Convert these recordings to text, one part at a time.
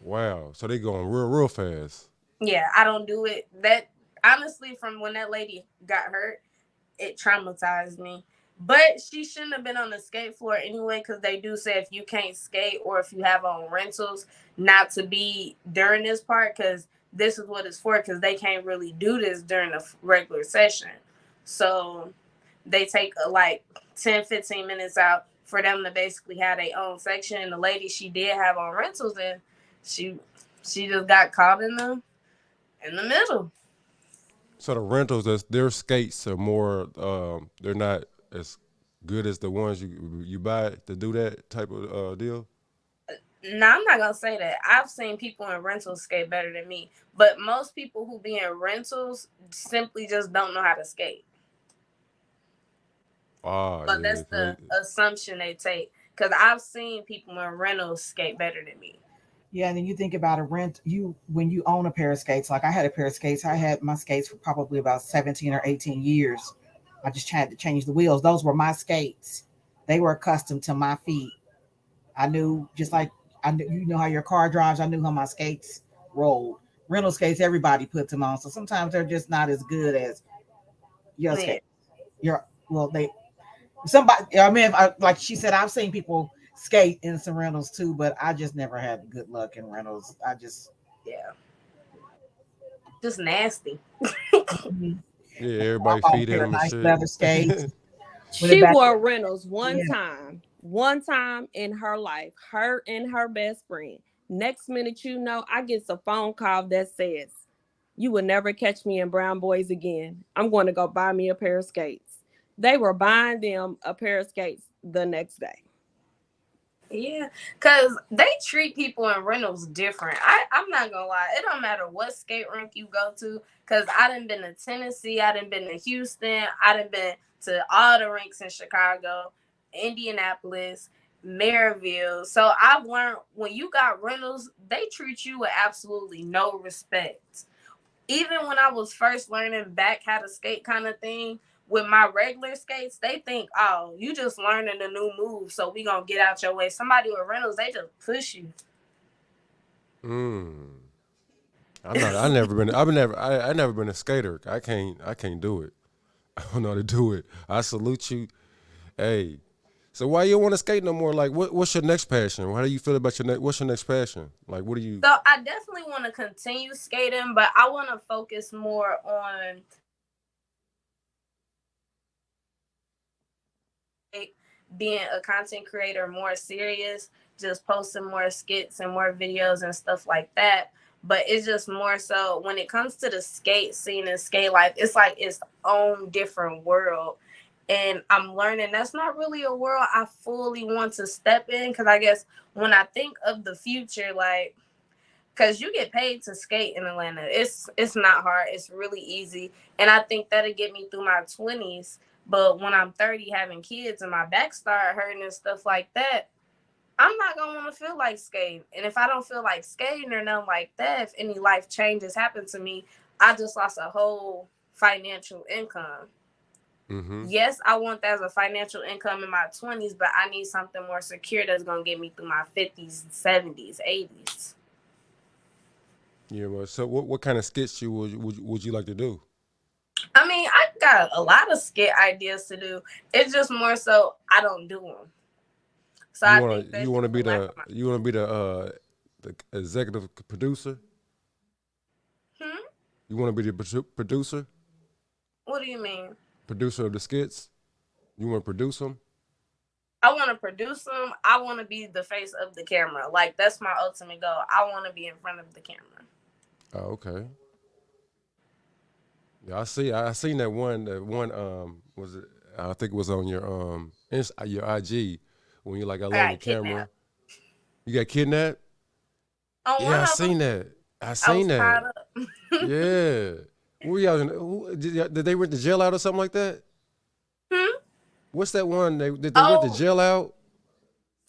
Wow. So they going real fast. Yeah, I don't do it. That honestly, from when that lady got hurt, it traumatized me. But she shouldn't have been on the skate floor anyway, because they do say if you can't skate or if you have on rentals, not to be during this part, because this is what it's for. Because they can't really do this during a regular session, so they take like 10-15 minutes out for them to basically have their own section. And the lady she did have on rentals, and she she just got caught in the middle. So the rentals, their skates are more. They're not as good as the ones you buy to do that type of deal. No, I'm not gonna say that. I've seen people in rentals skate better than me, but most people who be in rentals simply just don't know how to skate. Ah, But yeah. that's the assumption they take. Because I've seen people in rentals skate better than me. Yeah, and then you think about a rent. You when you own a pair of skates, like I had a pair of skates. I had my skates for probably about 17 or 18 years. I just had to change the wheels. Those were my skates. They were accustomed to my feet. I knew just like I knew, you know how your car drives. I knew how my skates rolled. Rental skates, everybody puts them on, so sometimes they're just not as good as your Yeah. skates. Your well, they somebody. I mean, like she said, I've seen people skate in some rentals too, but I just never had good luck in rentals. I just Yeah. Just nasty. mhm. Yeah, I everybody bought a feed in pair of them and nice leather shit. skates. Went it She back. wore rentals Yeah, one time in her life, her and her best friend. Next minute, you know, I get a phone call that says, "You will never catch me in Brown Boys again. I'm going to go buy me a pair of skates." They were buying them a pair of skates the next day. Yeah, because they treat people in rentals different. I'm not gonna lie. It don't matter what skate rink you go to. Because I done been to Tennessee. I done been to Houston. I done been to all the rinks in Chicago, Indianapolis, Maryville. So I've learned when you got rentals, they treat you with absolutely no respect. Even when I was first learning back how to skate kind of thing, with my regular skates, they think, oh, you just learning a new move, so we gonna get out your way. Somebody with rentals, they just push you. mm. I'm not. I never been. I've never. I never been a skater. I can't. I can't do it. I don't know how to do it. I salute you. Hey. So why you don't want to skate no more? Like, what's your next passion? How do you feel about your next? What's your next passion? Like, what do you? So I definitely want to continue skating, but I want to focus more on like, being a content creator more serious, just posting more skits and more videos and stuff like that. But it's just more so when it comes to the skate scene and skate life, it's like its own different world. And I'm learning that's not really a world I fully want to step in, because I guess when I think of the future, like, because you get paid to skate in Atlanta. It's not hard. It's really easy, and I think that'll get me through my 20s. But when I'm 30, having kids and my back start hurting and stuff like that, I'm not gonna want to feel like skating. And if I don't feel like skating or nothing like that, if any life changes happen to me, I just lost a whole financial income. Mm-hmm. Yes, I want that as a financial income in my 20s, but I need something more secure that's gonna get me through my 50s, 70s, 80s. Yeah. Well, so what kind of skits would you like to do? I mean, I got a lot of skit ideas to do. It's just more so I don't do them. So I think You that's want to just a be lack of my. the executive producer? Hmm? You want to be the producer? What do you mean? Producer of the skits? You want to produce them? I want to produce them. I want to be the face of the camera. Like, that's my ultimate goal. I want to be in front of the camera. Oh, okay. Yeah, I see. I seen that one. That one. Was it? I think it was on your IG when you like I alone the got camera. kidnapped. You got kidnapped. On one Yeah, I of them, seen that. I I seen was that. tied up. Yeah. Who y'all? Did they rent the jail out or something like that? Hmm? What's that one? Did they rent the Oh, jail out?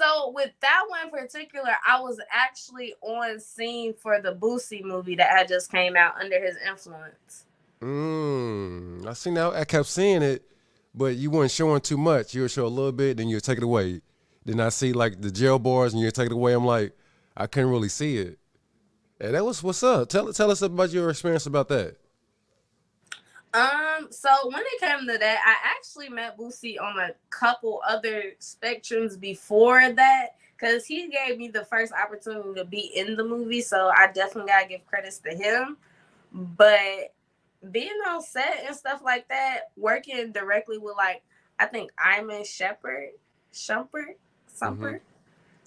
so with that one in particular, I was actually on scene for the Boosie movie that had just came out under his influence. I seen that. I kept seeing it, but you weren't showing too much. You would show a little bit, then you would take it away. Then I see like the jail bars, and you take it away. I'm like, I couldn't really see it. Hey, that was what's up. Tell us about your experience about that. So when it came to that, I actually met Boosie on a couple other spectrums before that, because he gave me the first opportunity to be in the movie. So I definitely gotta give credits to him. But being on set and stuff like that, working directly with like I think Iman Mm-hmm. Shumpert,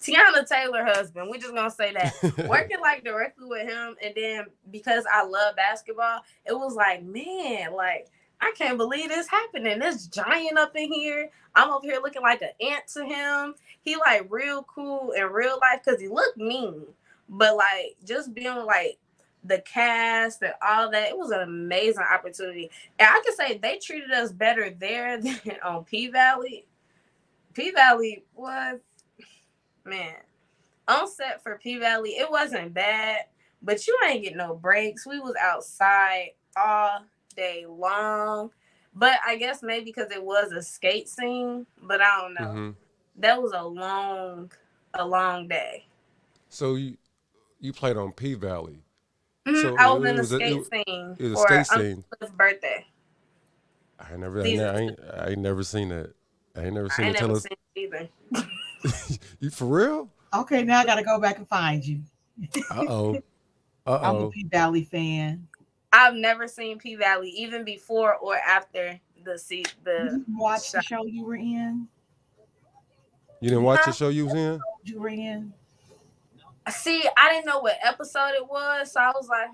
Tiana Taylor husband. We're just gonna say that. Working like directly with him, and then because I love basketball, it was like, man, like I can't believe this happening. This giant up in here. I'm up here looking like an ant to him. He like real cool in real life because he looked mean. But like just being like the cast and all that, it was an amazing opportunity. And I can say they treated us better there than on P Valley. P Valley was, man, on set for P Valley, it wasn't bad, but you ain't get no breaks. We was outside all day long. But I guess maybe because it was a skate scene, but I don't know. Mm-hmm. That was a long day. So you played on P Valley. Mhm. So I was in it the was skate scene it was a for skate Uncle scene. Cliff's birthday. Season two. I ain't never seen that. I ain't never I seen ain't it. never Tell us, seen it either. you for real? Okay, now I got to go back and find you. Uh oh. Uh I'm a oh. P Valley fan. I've never seen P Valley even before or after You the didn't watch the shot. show you were in? You didn't watch the show you was in? You were in? See, I didn't know what episode it was, so I was like,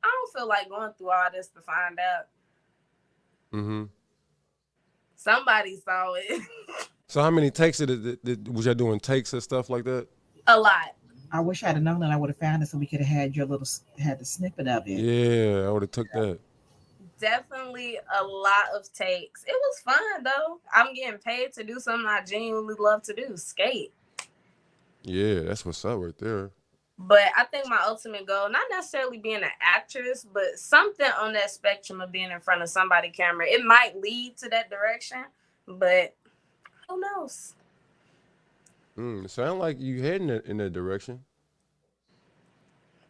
I don't feel like going through all this to find out. Mm-hmm. Somebody saw it. So how many takes was y'all doing takes and stuff like that? A lot. I wish I'd have known that I would have found it so we could have had your little had the snippet of it. Yeah, I would have took that. Definitely a lot of takes. It was fun though. I'm getting paid to do something I genuinely love to do, skate. Yeah, that's what's up right there. But I think my ultimate goal, not necessarily being an actress, but something on that spectrum of being in front of somebody camera. It might lead to that direction, but who knows? Sound like you heading in that direction.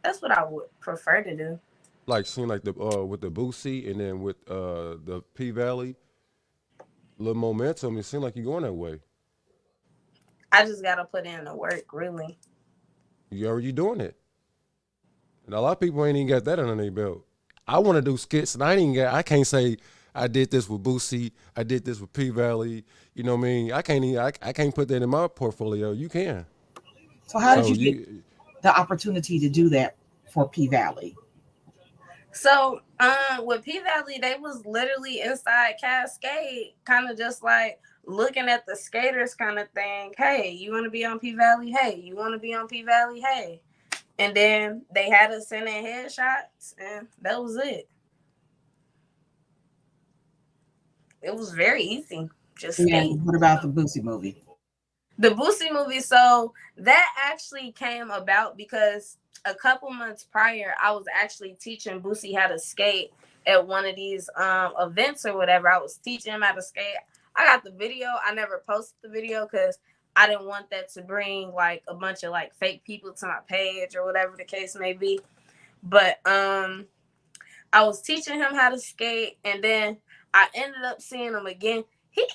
That's what I would prefer to do. Like seeing like the with the Boosie and then with the P Valley, little momentum. It seemed like you're going that way. I just gotta put in the work, really. You already doing it. And a lot of people ain't even got that under their belt. I want to do skits, and I can't say I did this with Boosie, I did this with P Valley. You know what I mean? I can't put that in my portfolio. You can. So how did So you get you, the opportunity to do that for P Valley? So, with P Valley, they was literally inside Cascade, kind of just like looking at the skaters, kind of thing. Hey, you want to be on P Valley? Hey, you want to be on P Valley? Hey, and then they had us send in headshots, and that was it. It was very easy. Just skate. And what about the Boosie movie? The Boosie movie, so that actually came about because a couple months prior, I was actually teaching Boosie how to skate at one of these events or whatever. I was teaching him how to skate. I got the video. I never posted the video because I didn't want that to bring like a bunch of like fake people to my page or whatever the case may be. But I was teaching him how to skate, and then I ended up seeing him again. He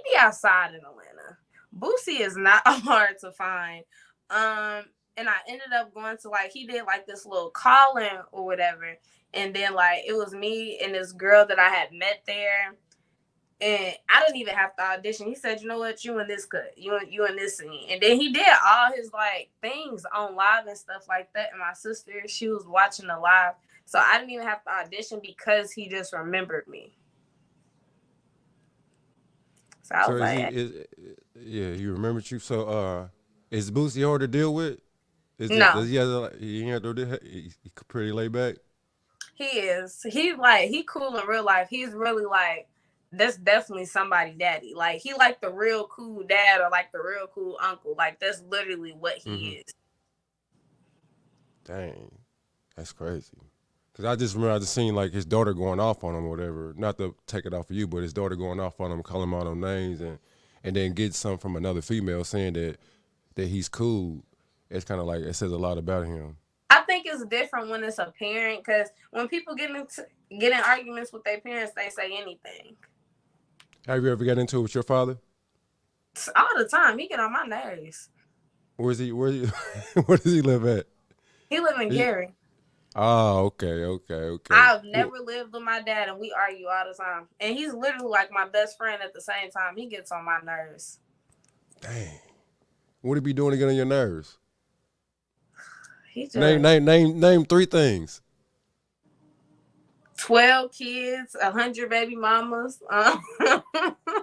be outside in Atlanta. Boosie is not hard to find. And I ended up going to like he did like this little call-in or whatever. And then like it was me and this girl that I had met there. And I didn't even have to audition. He said, you know what, you in this cut. You in this scene. And then he did all his like things on live and stuff like that. And my sister, she was watching the live. So I didn't even have to audition because he just remembered me. So I so was like, yeah, he remembered you. So is Boosie hard to deal with? no. Does he have he ain't have to he pretty laid back? He is. He's like he cool in real life. He's really like that's definitely somebody daddy. Like he like the real cool dad or like the real cool uncle. Like that's literally what he is. Dang, that's crazy. Cause I just remember I just seen like his daughter going off on him or whatever. Not to take it off of you, but his daughter going off on him, calling him out on names, and then get some from another female saying that he's cool. It's kind of like it says a lot about him. I think think it's different when it's a parent, because when people get in arguments with their parents, they say anything. Have you ever got into it with your father? All the time. He get on my nerves. Where's he? Where does he live at? He live in He, Gary. oh, okay. I've never lived with my dad, and we argue all the time. And he's literally like my best friend at the same time. He gets on my nerves. Dang. What he be doing to get on your nerves? He just Name 3 things. 12 kids, 100 baby mamas.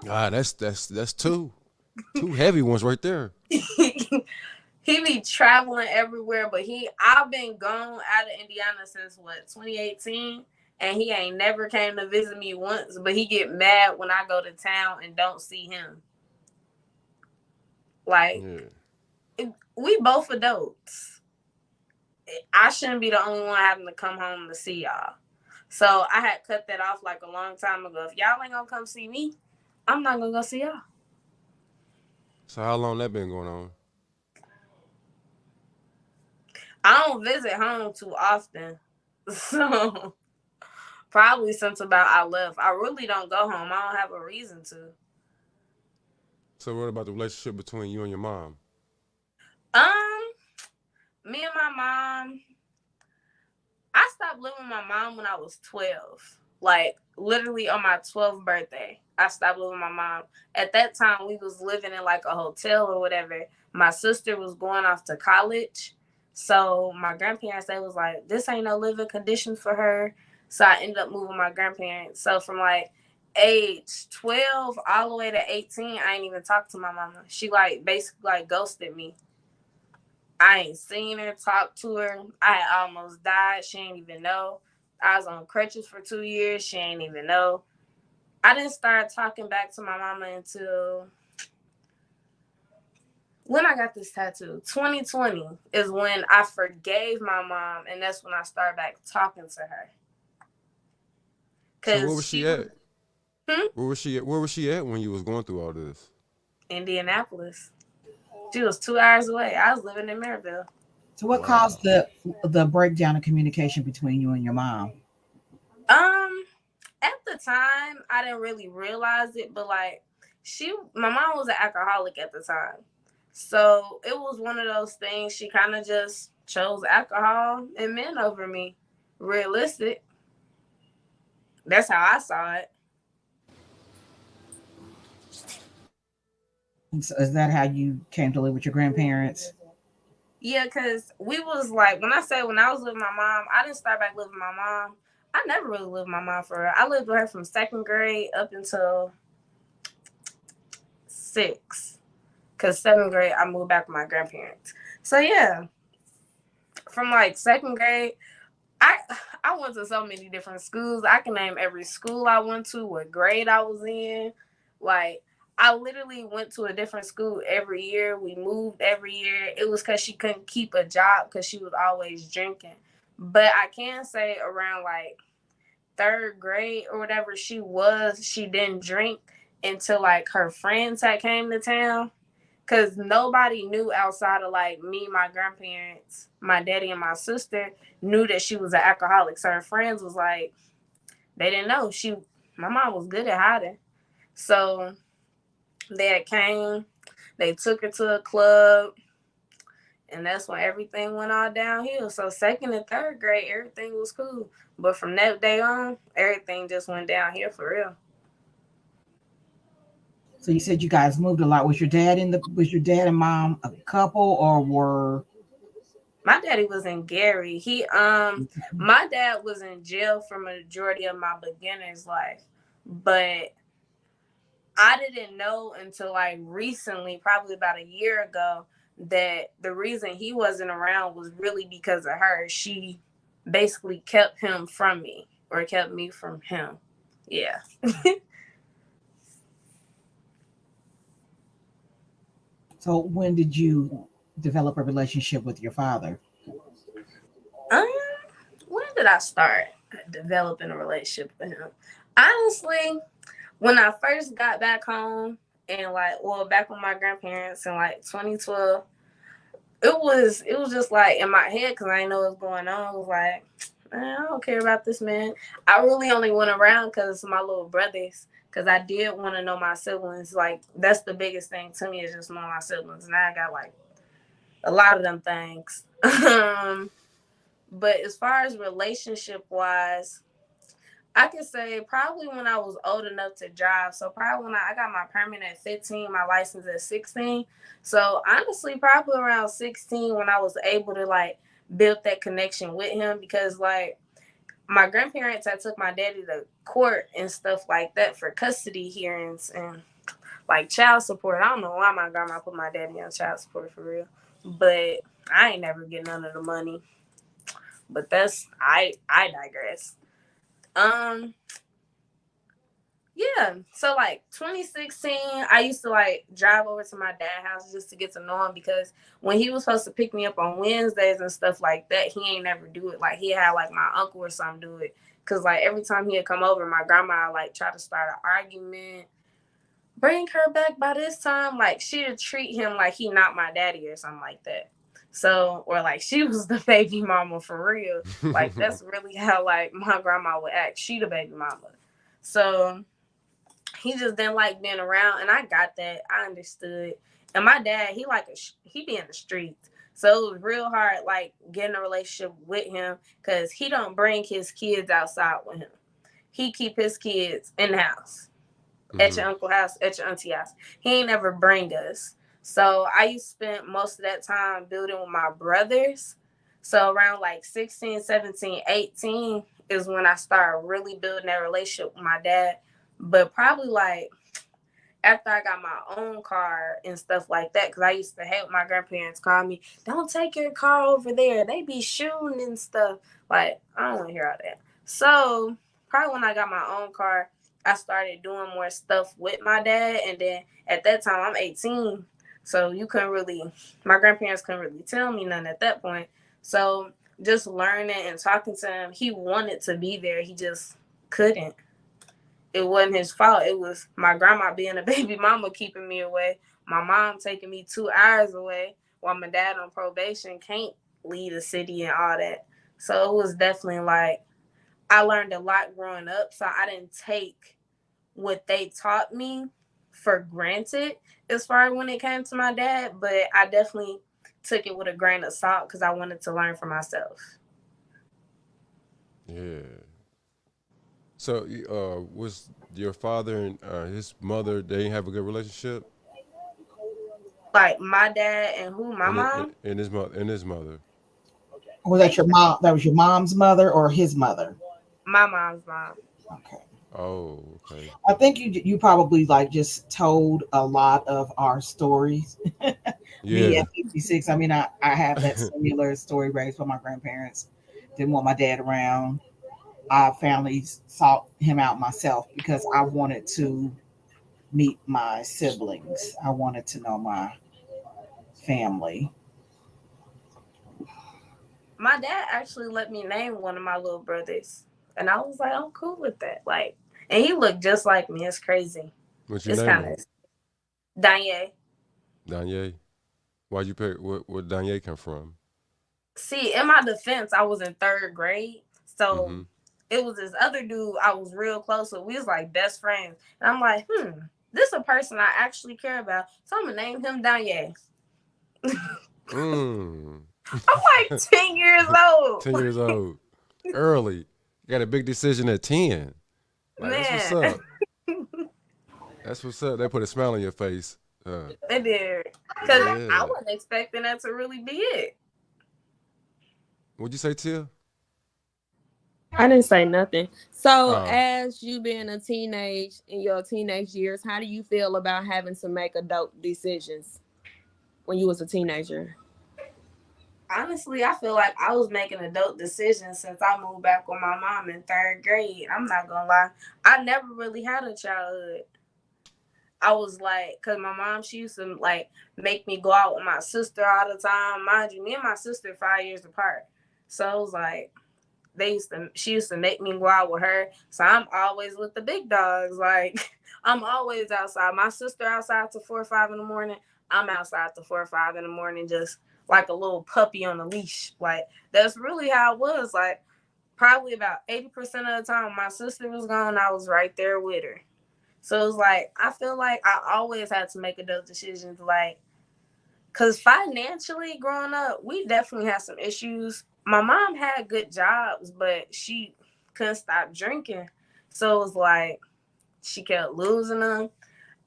That's 2 heavy ones right there. He be traveling everywhere, but I've been gone out of Indiana since 2018, and he ain't never came to visit me once, but he get mad when I go to town and don't see him. Like, we both adults. I shouldn't be the only one having to come home to see y'all. So I had cut that off like a long time ago. If y'all ain't gonna come see me, I'm not gonna go see y'all. So how long that been going on? I don't visit home too often. So probably since about I left. I really don't go home. I don't have a reason to. So what about the relationship between you and your mom? Me and my mom, I stopped living with my mom when I was 12. Like, literally on my 12th birthday, I stopped living with my mom. At that time, we was living in like a hotel or whatever. My sister was going off to college. So my grandparents, they was like, this ain't no living condition for her. So I ended up moving with my grandparents. So from like age 12 all the way to 18, I ain't even talked to my mama. She like basically like ghosted me. I ain't seen her, talked to her. I had almost died. She ain't even know. I was on crutches for 2 years. She ain't even know. I didn't start talking back to my mama until when I got this tattoo. 2020 is when I forgave my mom, and that's when I started back talking to her. So where was she at? Where was she at when you was going through all this? Indianapolis. She was 2 hours away. I was living in Maryville. So what caused the breakdown in communication between you and your mom? At the time, I didn't really realize it, but like my mom was an alcoholic at the time. So it was one of those things. She kind of just chose alcohol and men over me. Realistic. That's how I saw it. So is that how you came to live with your grandparents? Yeah, because we was like, when I was living with my mom, I didn't start back living with my mom. I never really lived with my mom for her. I lived with her from 2nd grade up until 6th. Because 7th grade, I moved back with my grandparents. So yeah, from like 2nd grade, I went to so many different schools. I can name every school I went to, what grade I was in. Like, I literally went to a different school every year. We moved every year. It was because she couldn't keep a job because she was always drinking. But I can say around like 3rd grade or whatever, she didn't drink until like her friends had came to town. Because nobody knew outside of like me, my grandparents, my daddy, and my sister knew that she was an alcoholic. So her friends was like, they didn't know. My mom was good at hiding. So they had came, they took her to a club, and that's when everything went all downhill. So 2nd and 3rd grade, everything was cool. But from that day on, everything just went downhill for real. So you said you guys moved a lot. Was your dad and mom a couple, or were? My daddy was in Gary. My dad was in jail for majority of my beginner's life, but I didn't know until like recently, probably about a year ago, that the reason he wasn't around was really because of her. She basically kept him from me, or kept me from him. Yeah. So when did you develop a relationship with your father? When did I start developing a relationship with him? Honestly, when I first got back home and back with my grandparents in like 2012, it was just like in my head because I didn't know what was going on. I was like, man, I don't care about this man. I really only went around because my little brothers. Because I did want to know my siblings. Like, that's the biggest thing to me is just knowing my siblings. Now I got like a lot of them things. But as far as relationship wise, I could say probably when I was old enough to drive. So probably when I got my permit at 15, my license at 16. So honestly, probably around 16 when I was able to like build that connection with him because like my grandparents had took my daddy to court and stuff like that for custody hearings and like child support. I don't know why my grandma put my daddy on child support for real, but I ain't never get none of the money. But I digress. Um, yeah. So like 2016, I used to like drive over to my dad's house just to get to know him because when he was supposed to pick me up on Wednesdays and stuff like that, he ain't never do it. Like he had like my uncle or something do it. Cause like every time he'd come over, my grandma like try to start an argument. Bring her back by this time. Like she'd treat him like he not my daddy or something like that. So or like she was the baby mama for real. Like that's really how like my grandma would act. She the baby mama. So he just didn't like being around, and I got that. I understood. And my dad, he be in the streets, so it was real hard like getting a relationship with him because he don't bring his kids outside with him. He keep his kids in the house, at your uncle house, at your auntie house. He ain't never bring us. So I used to spend most of that time building with my brothers. So around like 16, 17, 18 is when I started really building that relationship with my dad. But probably like after I got my own car and stuff like that, because I used to hate my grandparents call me, don't take your car over there. They be shooting and stuff. Like, I don't want to hear all that. So probably when I got my own car, I started doing more stuff with my dad. And then at that time, I'm 18. So my grandparents couldn't really tell me nothing at that point. So just learning and talking to him, he wanted to be there. He just couldn't. It wasn't his fault. It was my grandma being a baby mama keeping me away. My mom taking me 2 hours away while my dad on probation can't leave the city and all that. So it was definitely like I learned a lot growing up. So I didn't take what they taught me for granted as far as when it came to my dad, but I definitely took it with a grain of salt because I wanted to learn for myself. Yeah. So, was your father and his mother? They didn't have a good relationship, Like my dad and who? My mom? and his mother and his mother. Was that your mom? That was your mom's mother or his mother? My mom's mom. Okay. Oh, okay. I think you probably like just told a lot of our stories. Me Yeah. at 56, I mean, I have that similar story raised by my grandparents. Didn't want my dad around. I family sought him out myself because I wanted to meet my siblings. I wanted to know my family. My dad actually let me name one of my little brothers, and I was like, I'm cool with that. Like, and he looked just like me. It's crazy. What you It's name kind him? of Danye. Danye. Why'd you pick? Where Danye come from? See, in my defense, I was in third grade, so Mm-hmm. it was this other dude I was real close with. We was like best friends, and I'm like, this a person I actually care about, so I'm gonna name him Danye. Mm. I'm like 10 years old, 10 years old. Early. Got a big decision at 10. Like, that's what's man. up. That's what's up. They put a smile on your face. They did, cause I Yeah. wasn't expecting that to really be it. What'd you say, Tia? I didn't say nothing. So, Oh, as you being a teenage in your teenage years, how do you feel about having to make adult decisions when you was a teenager? Honestly, I feel like I was making adult decisions since I moved back with my mom in third grade. I'm not gonna lie. I never really had a childhood. I was like, cause my mom, she used to like make me go out with my sister all the time. Mind you, me and my sister 5 years apart. So it was like she used to make me go out with her. So I'm always with the big dogs. Like I'm always outside. My sister outside till 4 or 5 in the morning. I'm outside till 4 or 5 in the morning, just like a little puppy on a leash. Like, that's really how it was. Like, probably about 80% of the time my sister was gone, I was right there with her. So it was like, I feel like I always had to make adult decisions, like, because financially growing up, we definitely had some issues. My mom had good jobs, but she couldn't stop drinking. So it was like, she kept losing them.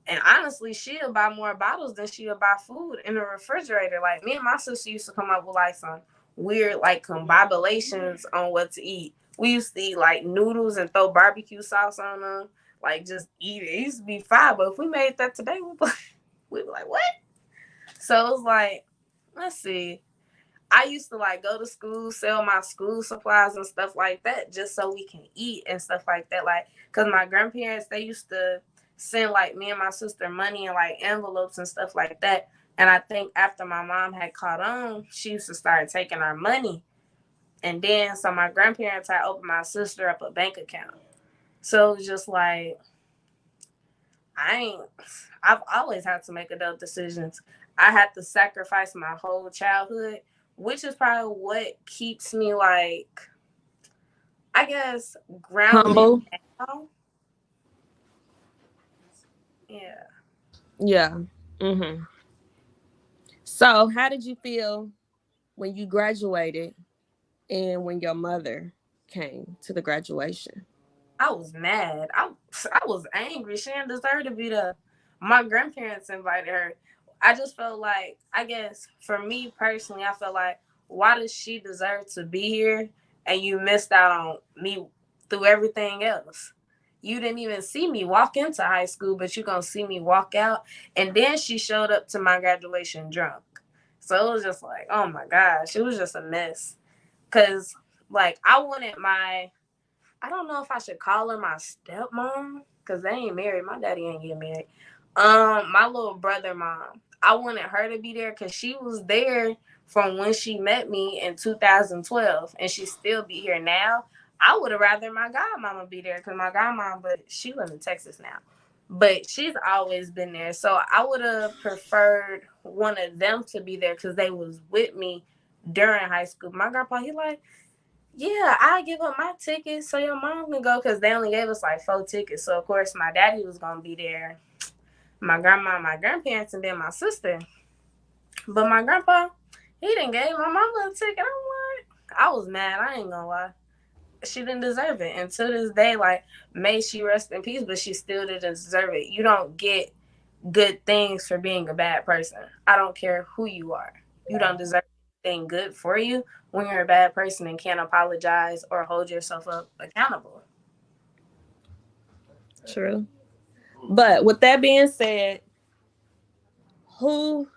And honestly, she'll buy more bottles than she'll buy food in the refrigerator. Like, me and my sister used to come up with like some weird like combinations on what to eat. We used to eat like noodles and throw barbecue sauce on them. Like, just eat it. It used to be fine, but if we made that today, we'd be like, what? So it was like, let's see. I used to like go to school, sell my school supplies and stuff like that, just so we can eat and stuff like that. Like, cause my grandparents, they used to send like me and my sister money in like envelopes and stuff like that. And I think after my mom had caught on, she used to start taking our money. And then so my grandparents had opened my sister up a bank account. So it was just like, I've always had to make adult decisions. I had to sacrifice my whole childhood, which is probably what keeps me like, I guess, grounded Humble. now. Yeah. Yeah. Mm-hmm. So, how did you feel when you graduated and when your mother came to the graduation? I was mad. I was angry. She didn't deserve to be there. My grandparents invited her. I just felt like, I guess for me personally, I felt like, why does she deserve to be here and you missed out on me through everything else? You didn't even see me walk into high school, but you're going to see me walk out. And then she showed up to my graduation drunk. So it was just like, oh my gosh, it was just a mess. Because, like, I don't know if I should call her my stepmom because they ain't married. My daddy ain't getting married. My little brother mom. I wanted her to be there because she was there from when she met me in 2012, and she still be here now. I would have rather my godmama be there because my godmama, but she lives in Texas now. But she's always been there, so I would have preferred one of them to be there because they was with me during high school. My grandpa, he like, yeah, I give up my tickets so your mom can go because they only gave us like 4 tickets. So of course my daddy was gonna be there, my grandma, my grandparents, and then my sister. But my grandpa, he didn't give my mama a ticket. I'm like, I was mad. I ain't gonna lie. She didn't deserve it. And to this day, like, may she rest in peace, but she still didn't deserve it. You don't get good things for being a bad person. I don't care who you are. You don't deserve anything good for you when you're a bad person and can't apologize or hold yourself up accountable. True. But with that being said, who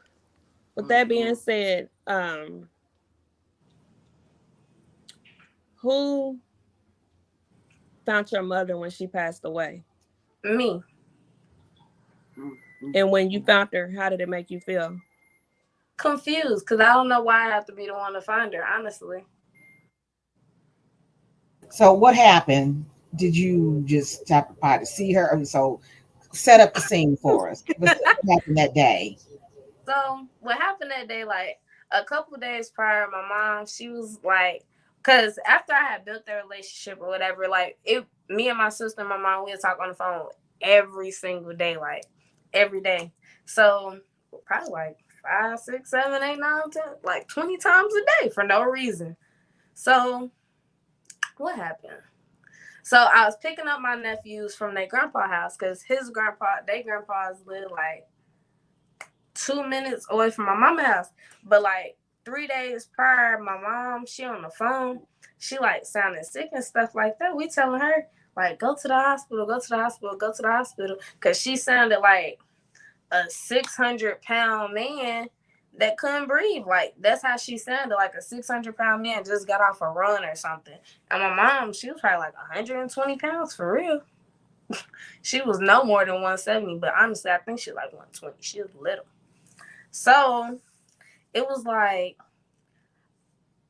with that being said, who found your mother when she passed away? Me. And when you found her, how did it make you feel? Confused because I don't know why I have to be the one to find her, honestly. So what happened? Did you just tap by to see her? So set up the scene for us. What happened that day? So what happened that day, like a couple days prior, my mom, she was like, because after I had built their relationship or whatever, like me and my sister and my mom, we would talk on the phone every single day, like every day. So probably like 5, 6, 7, 8, 9, 10, like 20 times a day for no reason. So what happened? So I was picking up my nephews from their grandpa house because their grandpas live like 2 minutes away from my mama's house. But like 3 days prior, my mom, she on the phone, she like sounded sick and stuff like that. We telling her like, go to the hospital, go to the hospital, go to the hospital, because she sounded like a 600-pound man that couldn't breathe. Like, that's how she sounded, like a 600-pound man just got off a run or something. And my mom, she was probably like 120 pounds for real. She was no more than 170, but honestly, I think she was like 120. She was little. So it was like,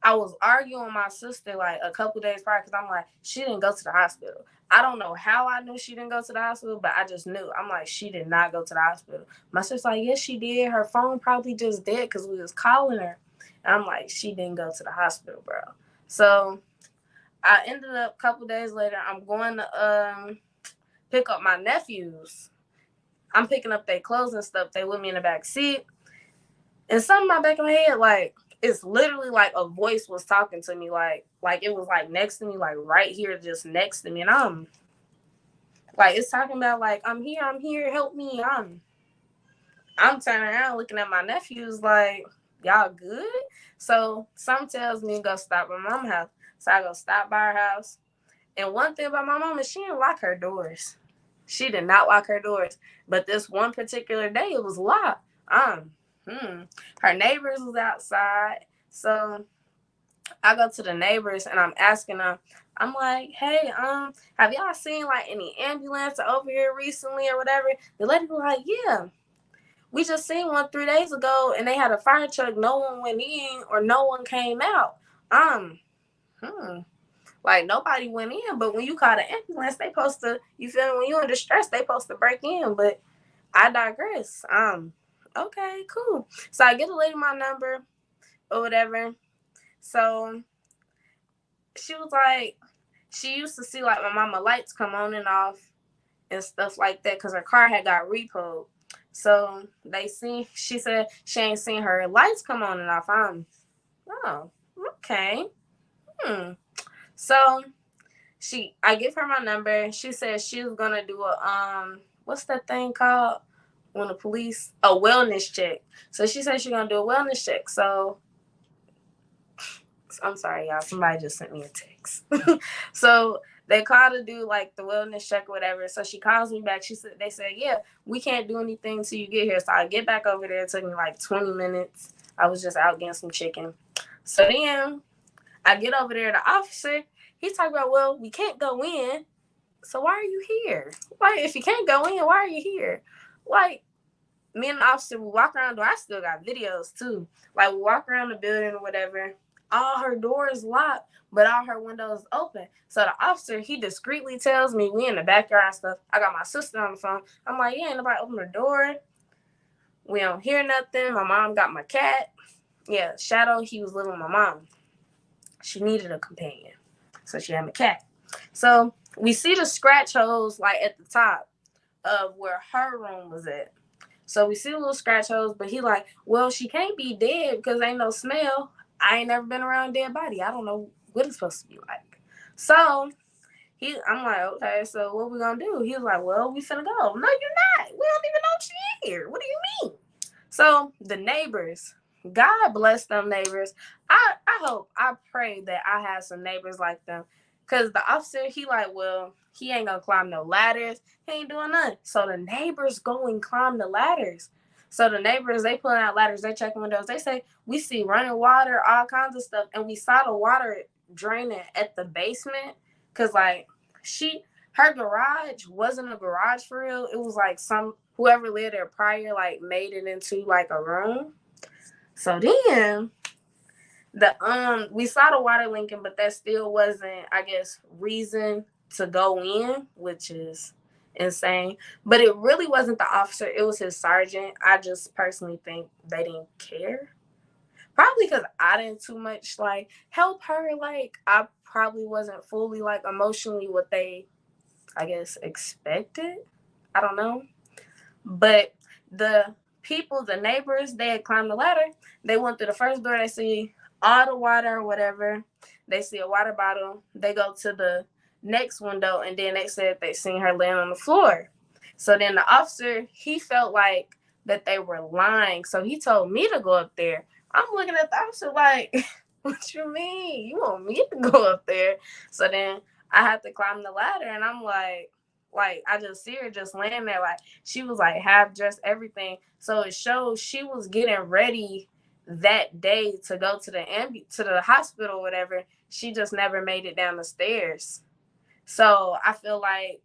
I was arguing with my sister like a couple days prior because I'm like, she didn't go to the hospital. I don't know how I knew she didn't go to the hospital, but I just knew. I'm like, she did not go to the hospital. My sister's like, yes, she did. Her phone probably just dead because we was calling her. And I'm like, she didn't go to the hospital, bro. So I ended up a couple days later, I'm going to pick up my nephews. I'm picking up their clothes and stuff. They with me in the back seat. And something in my back of my head, like, it's literally like a voice was talking to me, like it was like next to me, like right here, just next to me. And I'm like, it's talking about like, I'm here, help me. I'm turning around looking at my nephews like, y'all good? So some tells me to go stop by my mom's house. So I go stop by her house. And one thing about my mom is she didn't lock her doors. She did not lock her doors. But this one particular day, it was locked. Her neighbors was outside. So I go to the neighbors and I'm asking them, I'm like, hey, have y'all seen like any ambulance over here recently or whatever? The lady was like, yeah. We just seen one 3 days ago and they had a fire truck. No one went in or no one came out. Like nobody went in, but when you call the ambulance, they supposed to, you feel me? When you're in distress, they supposed to break in, but I digress. Okay, cool. So I get a lady my number or whatever. So she was like, she used to see like my mama lights come on and off and stuff like that because her car had got repoed. So she said she ain't seen her lights come on and off. Oh, okay. So I give her my number. She said she was gonna do a what's that thing called when the police, a wellness check. So she said she's gonna do a wellness check. So I'm sorry, y'all. Somebody just sent me a text. So they called to do like the wellness check or whatever. So she calls me back. They said, yeah, we can't do anything till you get here. So I get back over there. It took me like 20 minutes. I was just out getting some chicken. So then I get over there. The officer, he's talking about, well, we can't go in. So why are you here? Like, if you can't go in, why are you here? Like, me and the officer, we walk around. I still got videos too. Like, we walk around the building or whatever. All her doors locked, but all her windows open. So the officer, he discreetly tells me, we in the backyard and stuff. I got my sister on the phone. I'm like, yeah, ain't nobody open the door. We don't hear nothing. My mom got my cat. Yeah, Shadow, he was living with my mom. She needed a companion. So she had my cat. So we see the scratch holes like at the top of where her room was at. So we see the little scratch holes, but he like, well, she can't be dead because ain't no smell. I ain't never been around a dead body. I don't know what it's supposed to be like. So I'm like, okay, so what we gonna do? He was like, well, we finna go. No, you're not. We don't even know she in here. What do you mean? So the neighbors, God bless them neighbors. I pray that I have some neighbors like them. Cause the officer, he like, well, he ain't gonna climb no ladders. He ain't doing nothing. So the neighbors go and climb the ladders. So the neighbors, they pulling out ladders, they checking windows. They say, we see running water, all kinds of stuff. And we saw the water draining at the basement. Cause like her garage wasn't a garage for real. It was like whoever lived there prior, like made it into like a room. So then we saw the water linking, but that still wasn't, I guess, reason to go in, which is insane. But it really wasn't the officer, it was his sergeant. I just personally think they didn't care. Probably because I didn't too much like help her. Like I probably wasn't fully like emotionally what they, I guess, expected. I don't know. But the people, the neighbors, they had climbed the ladder. They went through the first door. They see all the water or whatever. They see a water bottle. They go to the next window, and then they said they seen her laying on the floor. So then the officer, he felt like that they were lying. So he told me to go up there. I'm looking at the officer like, what you mean? You want me to go up there? So then I had to climb the ladder, and I'm like I just see her just laying there, like she was like half dressed, everything. So it shows she was getting ready that day to go to the hospital or whatever. She just never made it down the stairs. So I feel like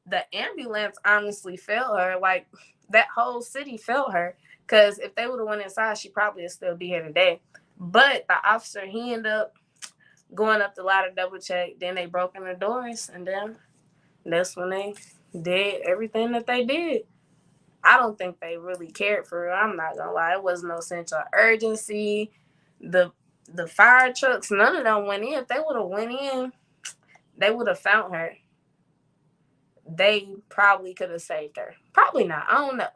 the ambulance honestly felt her. Like that whole city felt her. Because if they would have went inside, she probably would still be here today. But the officer, he ended up going up the ladder, double check. Then they broke in the doors, and then that's when they did everything that they did. I don't think they really cared for her. I'm not gonna lie. It was no sense of urgency. The fire trucks, none of them went in. If they would have went in, they would have found her. They probably could have saved her. Probably not. I don't know.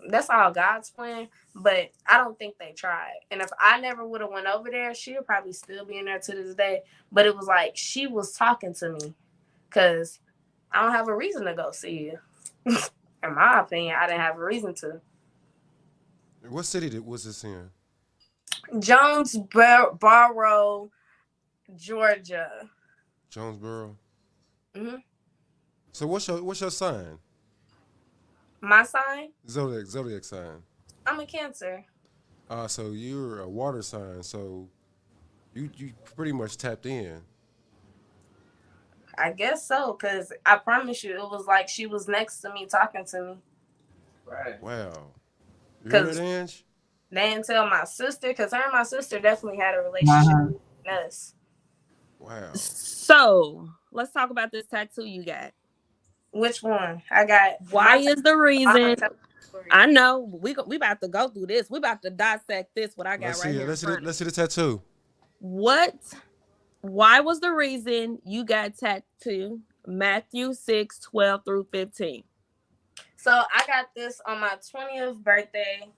That's all God's plan, but I don't think they tried. And if I never would have went over there, she would probably still be in there to this day. But it was like she was talking to me because I don't have a reason to go see you. In my opinion, I didn't have a reason to. What city was this in? Jonesboro, Georgia. Jonesboro. Hmm. So what's your sign? My sign? Zodiac sign. I'm a Cancer. So you're a water sign. So you pretty much tapped in. I guess so, because I promise you, it was like she was next to me talking to me. Right. Wow. You heard Because that, Ange? they didn't tell my sister, because her and my sister definitely had a relationship Uh-huh. with us. Wow. So let's talk about this tattoo you got. Which one? I got. Why is the reason? I I know we about to go through this. We about to dissect this. What I got Let's right see here. it. Let's see the tattoo. What? Why was the reason you got tattooed Matthew 6:12 through 15? So I got this on my 20th birthday.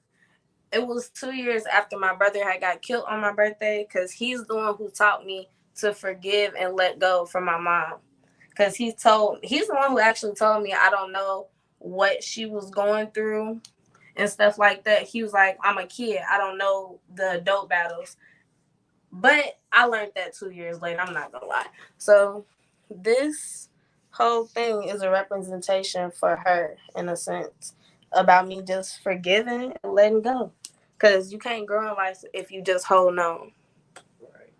It was 2 years after my brother had got killed on my birthday, because he's the one who taught me to forgive and let go from my mom. Because he's the one who actually told me I don't know what she was going through and stuff like that. He was like, I'm a kid. I don't know the adult battles. But I learned that 2 years later. I'm not going to lie. So this whole thing is a representation for her, in a sense, about me just forgiving and letting go. Because you can't grow in life if you just hold on. Right.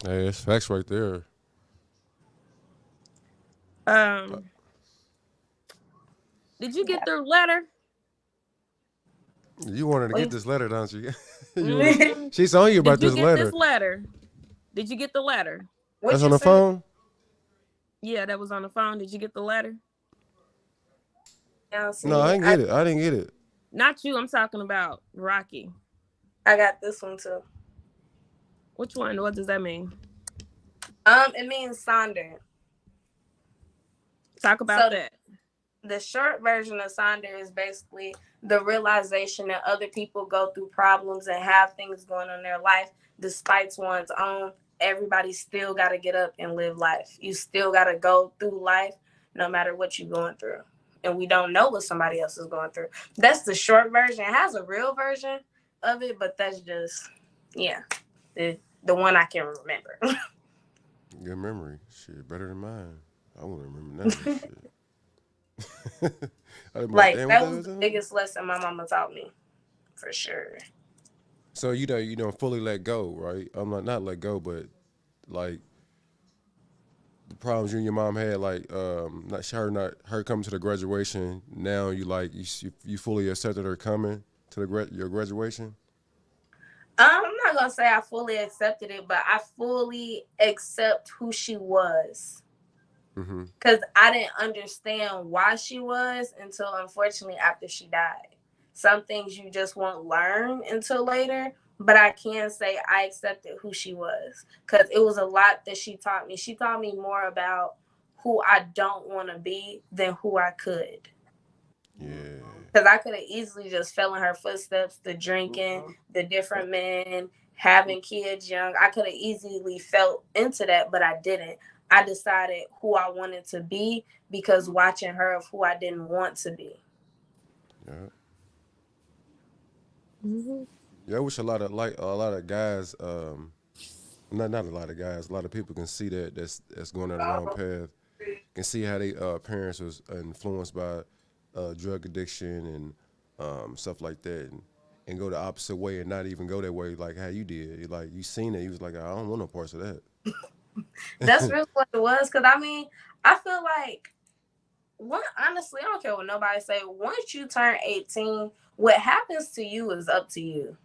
Hey, that's facts right there. Did you get the letter? You wanted to Wait. get this letter, don't you? What She's on you about Did you this get letter. this letter? Did you get the letter? That's you on the said? phone? Yeah, that was on the phone. Did you get the letter? I don't see No, I it. didn't get it. I didn't get it. Not you. I'm talking about Rocky. I got this one too. Which one? What does that mean? It means Sonder. Talk about So that. the short version of Sonder is basically the realization that other people go through problems and have things going on in their life despite one's own. Everybody still got to get up and live life. You still got to go through life no matter what you're going through. And we don't know what somebody else is going through. That's the short version. It has a real version of it, but that's just, yeah, the one I can remember. Good memory. Shit, better than mine. I won't remember none of this shit. I'd be Like, damn, that what was the on? biggest lesson my mama taught me, for sure. So you don't fully let go, right? I'm not let go, but like the problems you and your mom had, like not her coming to the graduation. Now you fully accepted her coming to your graduation. I'm not gonna say I fully accepted it, but I fully accept who she was. Mm-hmm. Because I didn't understand why she was until, unfortunately, after she died. Some things you just won't learn until later, but I can say I accepted who she was, because it was a lot that she taught me. She taught me more about who I don't want to be than who I could. Yeah. Because I could have easily just fell in her footsteps, the drinking, the different men, having kids young. I could have easily fell into that, but I didn't. I decided who I wanted to be because watching her of who I didn't want to be. Yeah. Mm-hmm. Yeah. I wish a lot of guys, not a lot of guys, a lot of people can see that's going down the wrong path. Can see how they parents was influenced by drug addiction and stuff like that, and go the opposite way and not even go that way like how you did. You seen it, you was like, I don't want no parts of that. That's really what it was. Because, I mean, I feel like, honestly, I don't care what nobody say. Once you turn 18, what happens to you is up to you.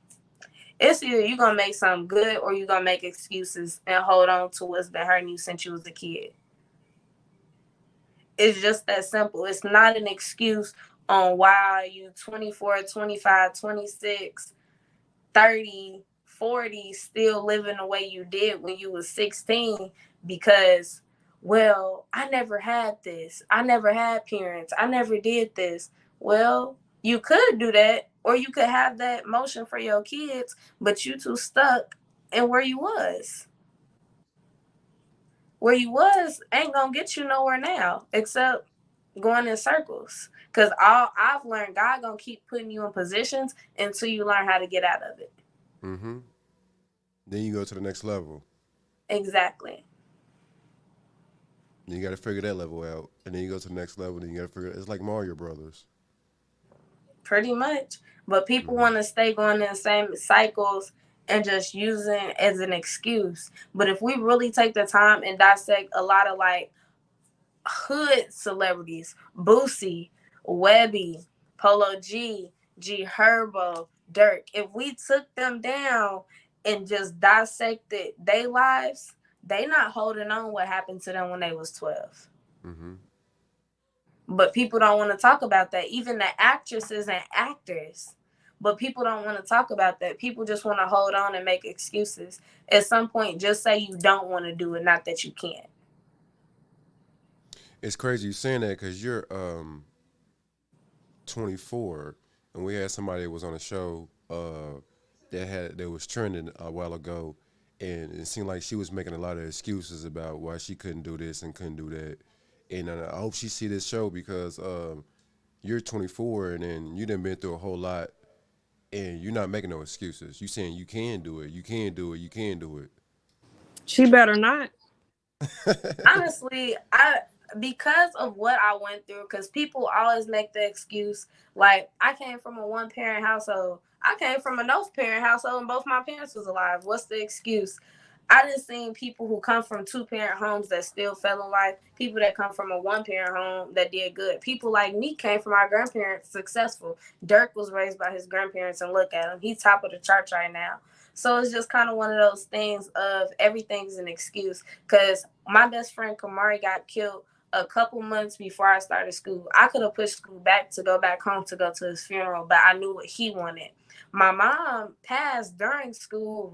It's either you're going to make something good or you're going to make excuses and hold on to what's been hurting you since you was a kid. It's just that simple. It's not an excuse on why you 24, 25, 26. 30, 40 still living the way you did when you was 16 because, well, I never had this. I never had parents. I never did this. Well, you could do that, or you could have that motion for your kids, but you too stuck in where you was. Where you was ain't gonna get you nowhere now, except going in circles. Cause all I've learned, God gonna keep putting you in positions until you learn how to get out of it. Mm-hmm. Then you go to the next level. Exactly. Then you got to figure that level out, and then you go to the next level. Then you got to figure. It's like Mario Brothers. Pretty much. But people Mm-hmm. want to stay going in the same cycles and just using it as an excuse. But if we really take the time and dissect a lot of like hood celebrities, Boosie, Webby, Polo G, G Herbo, Dirk, if we took them down and just dissected their lives, they not holding on what happened to them when they was 12. Mm-hmm. But people don't want to talk about that. Even the actresses and actors. But people don't want to talk about that. People just want to hold on and make excuses. At some point, just say you don't want to do it, not that you can't. It's crazy you saying that because you're 24, and we had somebody that was on a show that was trending a while ago, and it seemed like she was making a lot of excuses about why she couldn't do this and couldn't do that. And I hope she see this show because you're 24 and then you done been through a whole lot, and you're not making no excuses. You saying you can do it, you can do it, you can do it. She better not. Honestly, I because of what I went through, because people always make the excuse like I came from a one parent household. I came from a no parent household and both my parents was alive. What's the excuse? I done seen people who come from two parent homes that still fell in life, people that come from a one parent home that did good. People like me came from our grandparents successful. Dirk was raised by his grandparents and look at him. He's top of the charts right now. So it's just kind of one of those things of everything's an excuse. Because my best friend Kamari got killed a couple months before I started school. I could have pushed school back to go back home to go to his funeral, but I knew what he wanted. My mom passed during school,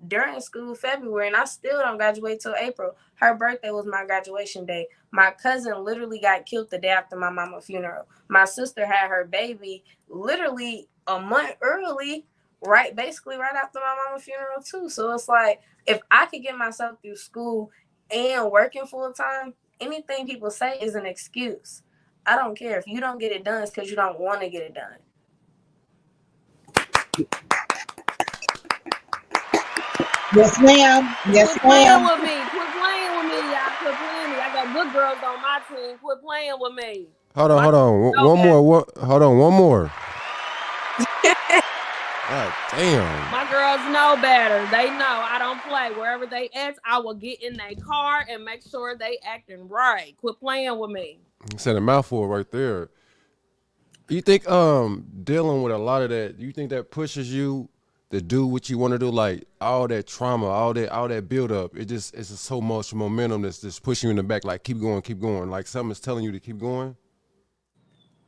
during school, February, and I still don't graduate till April. Her birthday was my graduation day. My cousin literally got killed the day after my mama's funeral. My sister had her baby literally a month early, basically right after my mama's funeral too. So it's like, if I could get myself through school and working full time, anything people say is an excuse. I don't care. If you don't get it done, it's because you don't want to get it done. Yes, ma'am. Yes, Quit playing ma'am. with me. Quit playing with me, y'all. Quit playing with me. I got good girls on my team. Quit playing with me. Hold on, hold on. One more. Hold on, one more. God damn. My girls know better. They know I don't play. Wherever they at, I will get in their car and make sure they acting right. Quit playing with me. You said a mouthful right there. You think dealing with a lot of that, you think that pushes you to do what you want to do, like all that trauma, all that build up, it's just so much momentum that's just pushing you in the back, like keep going, like something's telling you to keep going?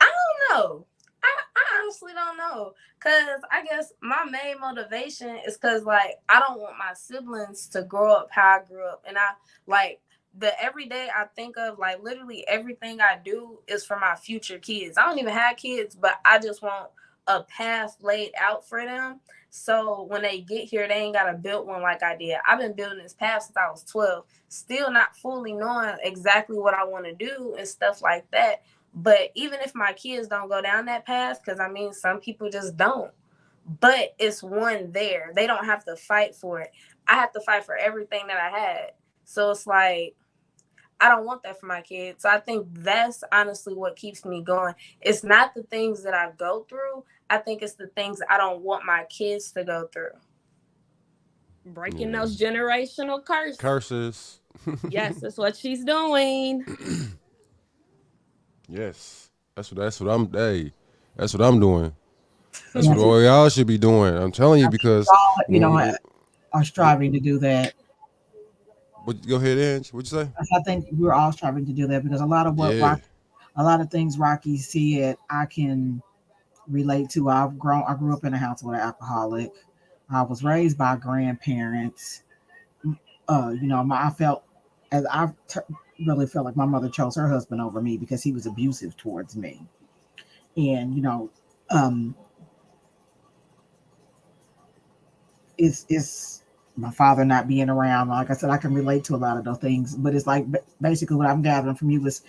I don't know. I honestly don't know. Because I guess my main motivation is because, like, I don't want my siblings to grow up how I grew up. And I, like, the everyday I think of, like, literally everything I do is for my future kids. I don't even have kids, but I just want a path laid out for them. So when they get here, they ain't got to build one like I did. I've been building this path since I was 12, still not fully knowing exactly what I want to do and stuff like that. But even if my kids don't go down that path, because I mean, some people just don't, but it's one there. They don't have to fight for it. I have to fight for everything that I had. So it's like, I don't want that for my kids. So I think that's honestly what keeps me going. It's not the things that I go through. I think it's the things I don't want my kids to go through. Breaking those generational Curses. Yes, that's what she's doing. Yes. That's what I'm doing. That's what all y'all should be doing. I'm telling you, because are striving to do that. Go ahead, Ange. What'd you say? I think we're all striving to do that because a lot of things Rocky said, I can relate to. I grew up in a household of alcoholic. I was raised by grandparents. I felt as really felt like my mother chose her husband over me because he was abusive towards me. And um, it's my father not being around. Like I said, I can relate to a lot of those things, but it's like basically what I'm gathering from you is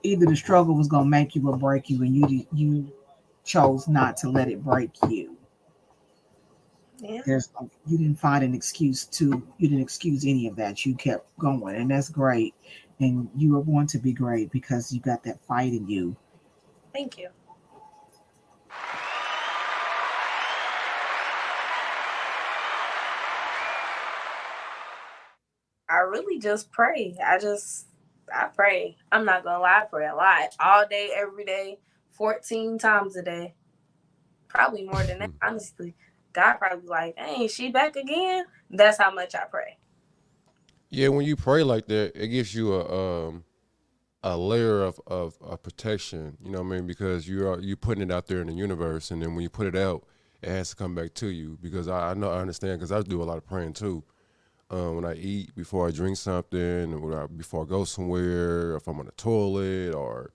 either the struggle was going to make you or break you, and you chose not to let it break you. Yeah. You didn't find an excuse you didn't excuse any of that. You kept going, and that's great. And you are going to be great because you got that fight in you. Thank you. I really just pray. I pray. I'm not gonna lie, I pray a lot. All day, every day, 14 times a day. Probably more than that, honestly. God probably like, hey, she back again? That's how much I pray. Yeah, when you pray like that, it gives you a layer of protection. You know what I mean? Because you putting it out there in the universe, and then when you put it out, it has to come back to you. Because I know I understand because I do a lot of praying too. When I eat, before I drink something, or before I go somewhere, if I'm on the toilet or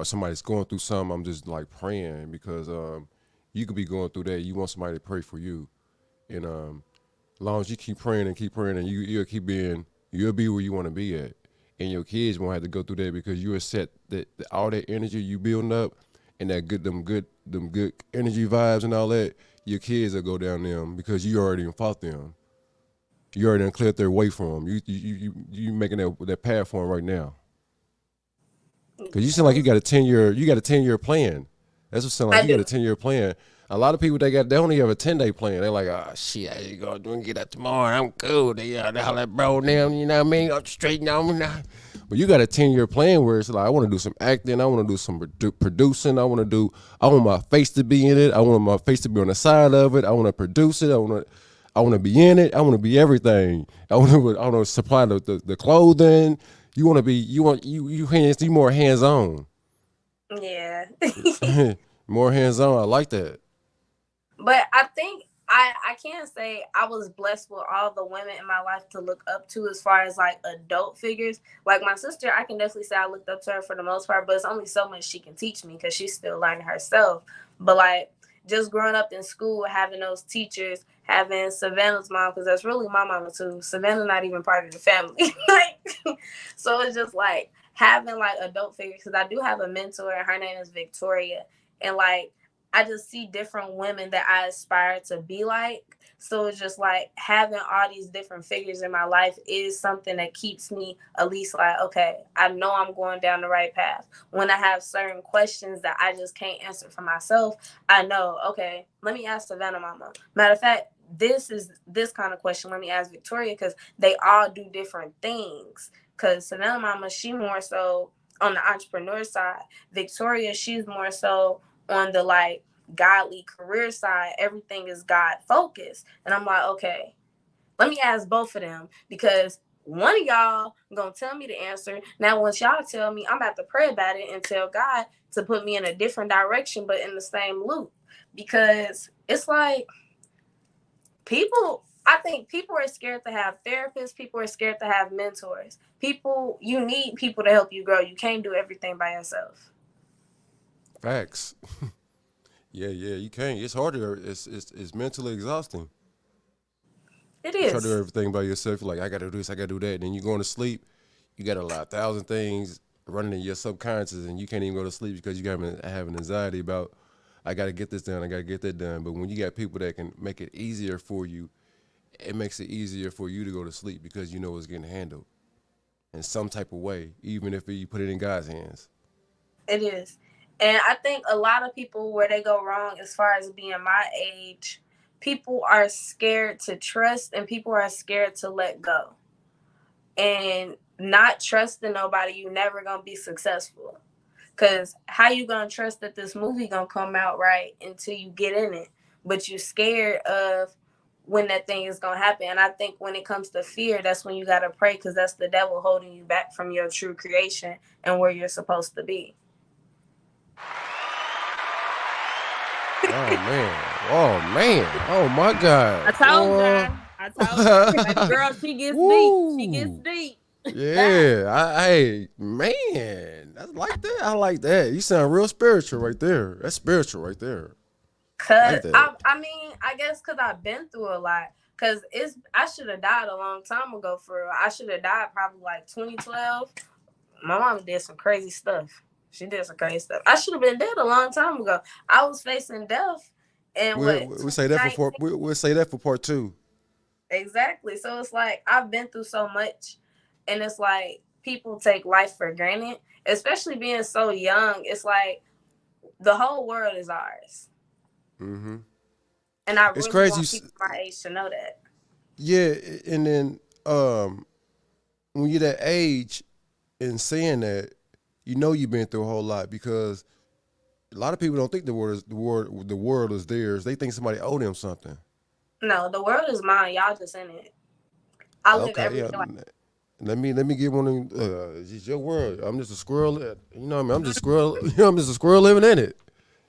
somebody's going through something, I'm just like praying because you could be going through that. You want somebody to pray for you, and as long as you keep praying, and you'll be where you want to be at, and your kids won't have to go through that because you are set that all that energy you building up and that them good energy vibes and all that. Your kids will go down them because you already fought them. You already done cleared their way for them. You making that path for them right now. Cause you seem like you got a 10-year plan. That's what it sound like. I You do. got a 10-year plan. A lot of people they only have a 10-day plan. They're like, oh shit, I ain't gonna do get that tomorrow. I'm cool. They all that bro now, you know what I mean? I'm straight now. But you got a 10-year plan where it's like I want to do some acting. I want to do some producing. I want my face to be in it. I want my face to be on the side of it. I want to produce it. I want to be in it. I want to be everything. I want to supply the clothing. You want to be you more hands on. Yeah. More hands on. I like that. But I think I can say I was blessed with all the women in my life to look up to as far as like adult figures. Like my sister, I can definitely say I looked up to her for the most part, but it's only so much she can teach me because she's still learning herself. But like just growing up in school, having those teachers, having Savannah's mom, because that's really my mama too. Savannah's not even part of the family. Like, so it's just like having like adult figures because I do have a mentor and her name is Victoria. And like I just see different women that I aspire to be like. So it's just like having all these different figures in my life is something that keeps me at least like, okay, I know I'm going down the right path. When I have certain questions that I just can't answer for myself, I know, okay, let me ask Savannah Mama. Matter of fact, this is this kind of question. Let me ask Victoria because they all do different things. Because Savannah Mama, she more so on the entrepreneur side. Victoria, she's more so on the like godly career side. Everything is God focused. And I'm like, okay, let me ask both of them because one of y'all gonna tell me the answer. Now, once y'all tell me, I'm about to pray about it and tell God to put me in a different direction, but in the same loop. Because it's like I think people are scared to have therapists. People are scared to have mentors. You need people to help you grow. You can't do everything by yourself. Facts. Yeah, you can't. It's harder. It's mentally exhausting. It You try to do is. everything by yourself. You're like, I gotta do this, I gotta do that. And then you going to sleep, you got a lot, 1,000 things running in your subconscious, and you can't even go to sleep because you got having anxiety about, I gotta get this done, I gotta get that done. But when you got people that can make it easier for you, it makes it easier for you to go to sleep because you know it's getting handled in some type of way, even if you put it in God's hands. It is. And I think a lot of people where they go wrong as far as being my age, people are scared to trust and people are scared to let go. And not trusting nobody, you never gonna be successful. Cause how you gonna trust that this movie gonna come out right until you get in it? But you scared of when that thing is gonna happen. And I think when it comes to fear, that's when you gotta pray because that's the devil holding you back from your true creation and where you're supposed to be. Oh my God. I told Boy. y'all. I told y'all. Baby girl, she gets deep. She gets Woo. deep. Yeah, hey, man, I like that. I like that. You sound real spiritual right there. That's spiritual right there. I Cause like that. I mean, I guess cause I've been through a lot. Cause I should have died a long time ago for real. I should have died probably like 2012. My mom did some crazy stuff. She did some crazy stuff. I should have been dead a long time ago. I was facing death in what We say that for 2019. we'll say that for part two. Exactly. So it's like I've been through so much, and it's like people take life for granted, especially being so young. It's like the whole world is ours, Mm-hmm. and I It's really crazy. want people my age to know that. Yeah, and then when you're that age and saying that, you know you've been through a whole lot because a lot of people don't think the world is theirs. They think somebody owe them something. No, the world is mine. Y'all just in it. I live Okay, every yeah. day like, Let me get one of them. It's your world. I'm just a squirrel. You know what I mean? I'm just a squirrel. You know, I'm just a squirrel living in it.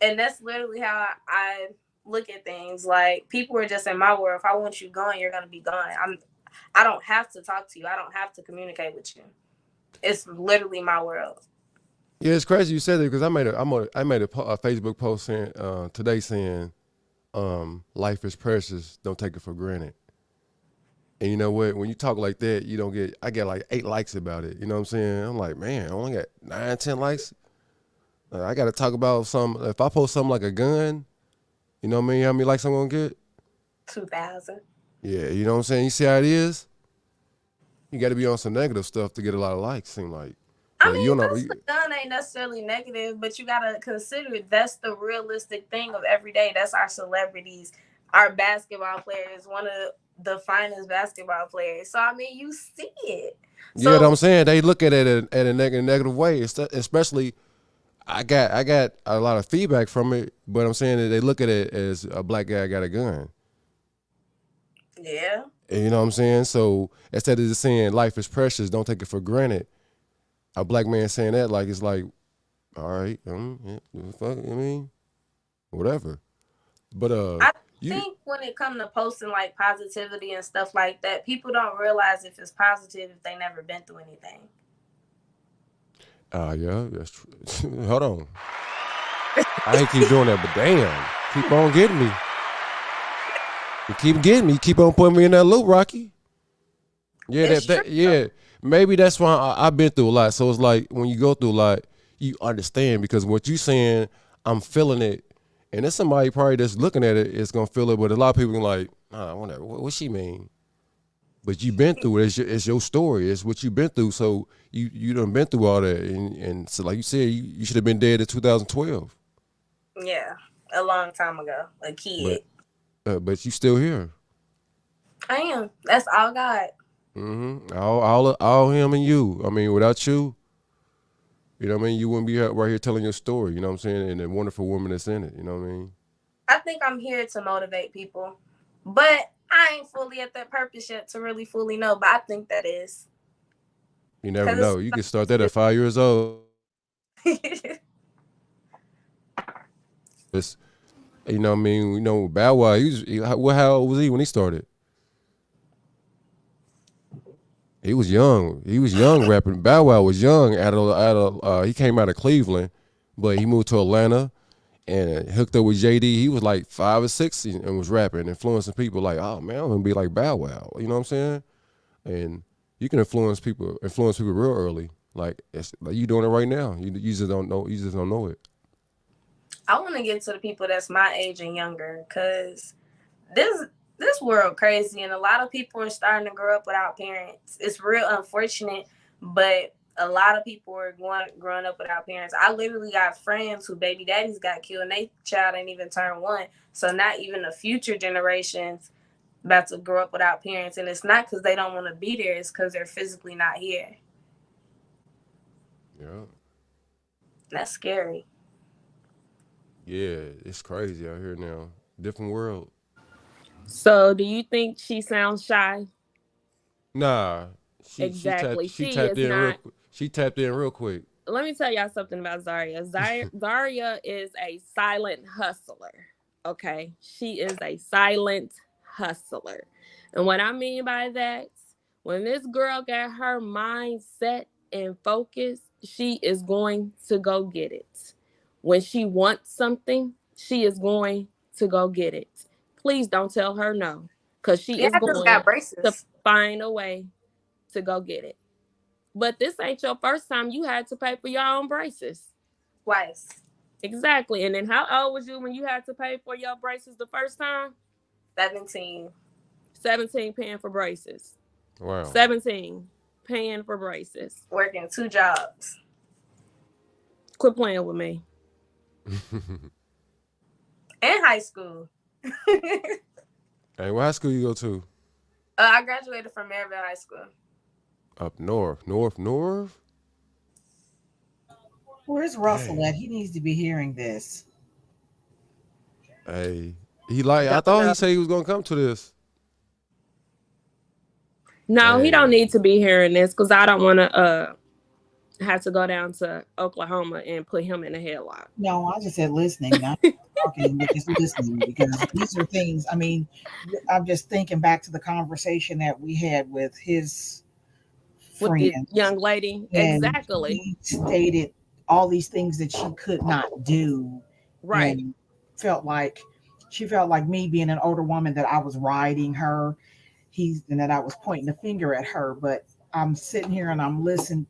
and that's literally how I look at things. Like people are just in my world. If I want you gone, you're gonna be gone. I don't have to talk to you. I don't have to communicate with you. It's literally my world. Yeah, it's crazy you said that because I made a Facebook post saying today saying life is precious. Don't take it for granted. And you know what? When you talk like that, I get like 8 likes about it. You know what I'm saying? I'm like, man, I only got 9, 10 likes. I got to talk about if I post something like a gun, you know what I mean? How many likes I'm going to get? 2000. Yeah, you know what I'm saying? You see how it is? You got to be on some negative stuff to get a lot of likes, seem like. I But you mean, don't that's know. the gun ain't necessarily negative, but you gotta consider that's the realistic thing of every day. That's our celebrities, our basketball players, one of the finest basketball players. So I mean, you see it. Yeah, what I'm So saying, they look at it at a negative way, especially I got a lot of feedback from it, but I'm saying that they look at it as a black guy got a gun. yeah, And you know what I'm saying? So instead of just saying life is precious, don't take it for granted, a black man saying that like it's like, all right, yeah, fuck, I mean, whatever. But I you, think when it comes to posting like positivity and stuff like that, people don't realize if it's positive if they never been through anything. yeah, that's true. Hold on, I ain't keep doing that, but damn, keep on getting me. You keep getting me. You keep on putting me in that loop, Rocky. Yeah, It's true. yeah. Maybe that's why I've been through a lot. So it's like when you go through a lot, you understand because what you saying, I'm feeling it, and there's somebody probably that's looking at it is gonna feel it. But a lot of people are like, whatever. What she mean? But you've been through it. It's your story. It's what you've been through. So you done been through all that, and so like you said, you should have been dead in 2012. Yeah, a long time ago, a kid. But you still here. I am. That's all God. Mm-hmm. All him and you. I mean, without you, you know what I mean? You wouldn't be right here telling your story, you know what I'm saying? And the wonderful woman that's in it, you know what I mean? I think I'm here to motivate people, but I ain't fully at that purpose yet to really fully know. But I think that is You never because know. You can start that at 5 years old. It's, you know what I mean? You know, Bow Wow, how old was he when he started? He was young. He was young rapping. Bow Wow was young. He came out of Cleveland, but he moved to Atlanta and hooked up with JD. He was like 5 or 6 and was rapping, influencing people like, oh man, I'm gonna be like Bow Wow. You know what I'm saying? And you can influence people real early. Like you doing it right now. You just don't know. You just don't know it. I want to get to the people that's my age and younger because this world crazy and a lot of people are starting to grow up without parents. It's real unfortunate, but a lot of people are growing up without parents. I literally got friends who baby daddies got killed and they child ain't even turned 1. So not even the future generations about to grow up without parents, and it's not because they don't want to be there. It's because they're physically not here. Yeah. That's scary. Yeah, it's crazy out here now. Different world. So, do you think she sounds shy? Nah, Exactly. she She tapped is in real not. quick. She tapped in real quick. Let me tell y'all something about Zariaa. Zariaa is a silent hustler. Okay. She is a silent hustler. And what I mean by that, when this girl got her mind set and focused, she is going to go get it. When she wants something, she is going to go get it. Please don't tell her no, because she Yeah, is I just going got to braces find a way to go get it. But this ain't your first time you had to pay for your own braces. twice. Exactly. And then how old was you when you had to pay for your braces the first time? 17. 17 paying for braces. Wow. 17 paying for braces. Working 2 jobs. Quit playing with me. In high school. Hey, what high school you go to? I graduated from Maryville High School. Up north. North? Where's Russell Dang. at? He needs to be hearing this. Hey. I Don't thought know. he said he was gonna come to this. No, he don't Dang. need to be hearing this because I don't want to have to go down to Oklahoma and put him in a headlock. No, I just said listening, not talking, but just listening because these are things. I mean, I'm just thinking back to the conversation that we had with his With the friends, young lady. and Exactly. he stated all these things that she could not do, Right. and she felt like me being an older woman that I was riding her, and that I was pointing a finger at her. But I'm sitting here and I'm listening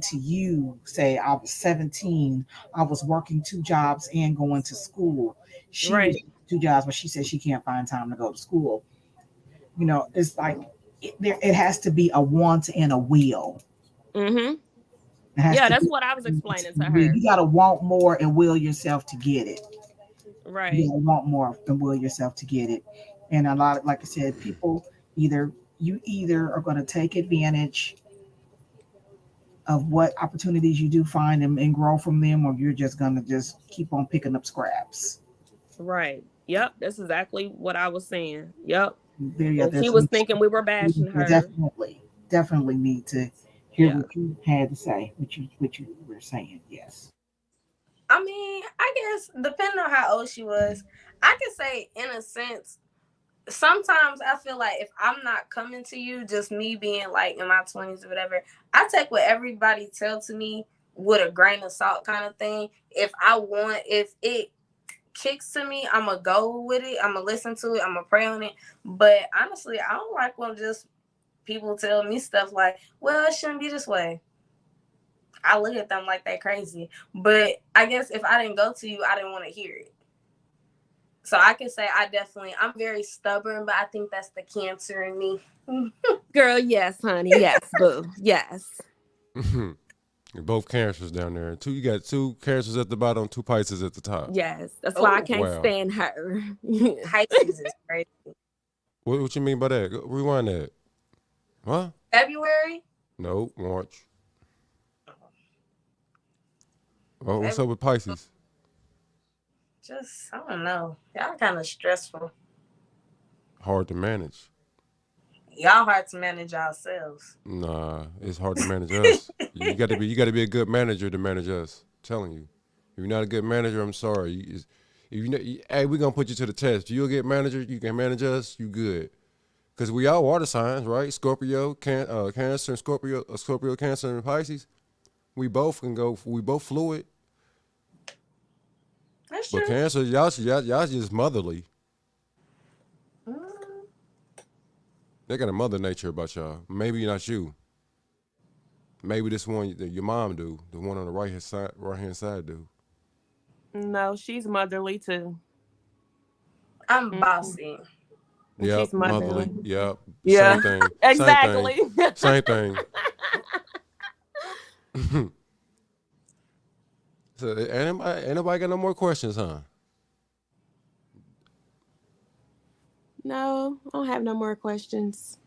to you say I was 17, I was working 2 jobs and going to school. She was Right. 2 jobs, but she said she can't find time to go to school. It's like it has to be a want and a will. Mm-hmm. It has Yeah, to that's be. what I was explaining to her. You got to want more and will yourself to get it. You Right. got to want more and will yourself to get it. And a lot of, like I said, people either are going to take advantage of what opportunities you do find and grow from them, or you're just gonna just keep on picking up scraps. Right. Yep. That's exactly what I was saying. Yep. Yeah, And she there's was some thinking we were bashing her. definitely need to hear Yeah. what you had to say, what you were saying. Yes. I mean, I guess depending on how old she was, I could say in a sense, sometimes I feel like if I'm not coming to you, just me being like in my 20s or whatever, I take what everybody tell to me with a grain of salt kind of thing. If it kicks to me, I'm going to go with it. I'm going to listen to it. I'm going to pray on it. But honestly, I don't like when just people tell me stuff like, well, it shouldn't be this way. I look at them like they crazy. But I guess if I didn't go to you, I didn't want to hear it. So I can say I'm very stubborn, but I think that's the cancer in me. Girl, yes, honey. Yes, boo. Yes. Both cancers down there. You got 2 cancers at the bottom, 2 Pisces at the top. Yes. That's why I Oh, can't wow. stand her. Pisces is crazy. What you mean by that? Rewind that. Huh? February? No, March. Oh, what's up with Pisces? Just, I don't know. Y'all kind of stressful. Hard to manage. Y'all hard to manage yourselves. Nah, it's hard to manage us. You got to be a good manager to manage us. I'm telling you. If you're not a good manager, I'm sorry. Hey, we're gonna put you to the test. You'll get manager. You can manage us. You good? Because we all water signs, right? Scorpio, Cancer, and Scorpio, Cancer, and Pisces. We both can go. We both fluid. That's But true. Cancer, y'all just motherly. They got a mother nature about y'all. Maybe not you. Maybe this one your mom do. The one on the right hand side do. No, she's motherly too. I'm Mhm. bossy. Yep, She's motherly. motherly. Yep, Yeah, same thing. Same thing. exactly. Same thing. So ain't nobody got no more questions, huh? No, I don't have no more questions.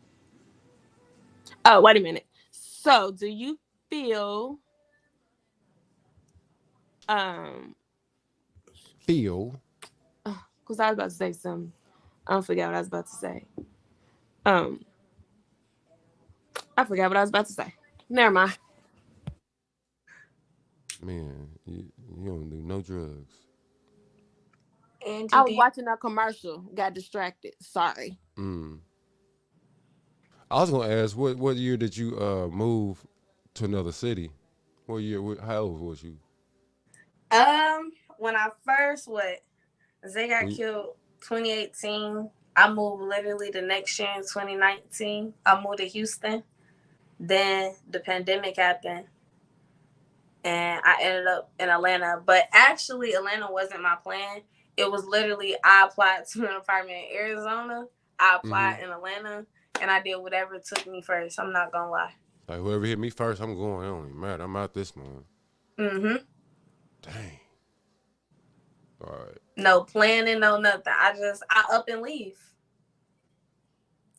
Oh, wait a minute. So, do you feel um Feel. because I was about to say something. I forgot what I was about to say. Um, I forgot what I was about to say. Never mind. Man, you don't do no drugs. And I was GD. watching a commercial, got distracted. Sorry. Mm. I was gonna ask, what year did you move to another city? What year? How old was you? When I first Zay got When you, killed 2018. I moved literally the next year in 2019. I moved to Houston. Then the pandemic happened and I ended up in Atlanta. But actually, Atlanta wasn't my plan. It was literally I applied to an apartment in Arizona. I mm-hmm. applied in Atlanta, and I did whatever took me first. I'm not gonna lie. Like whoever hit me first, I'm going. It don't even matter. I'm out this month. Mm-hmm. Dang. All right. No planning, no nothing. I up and leave.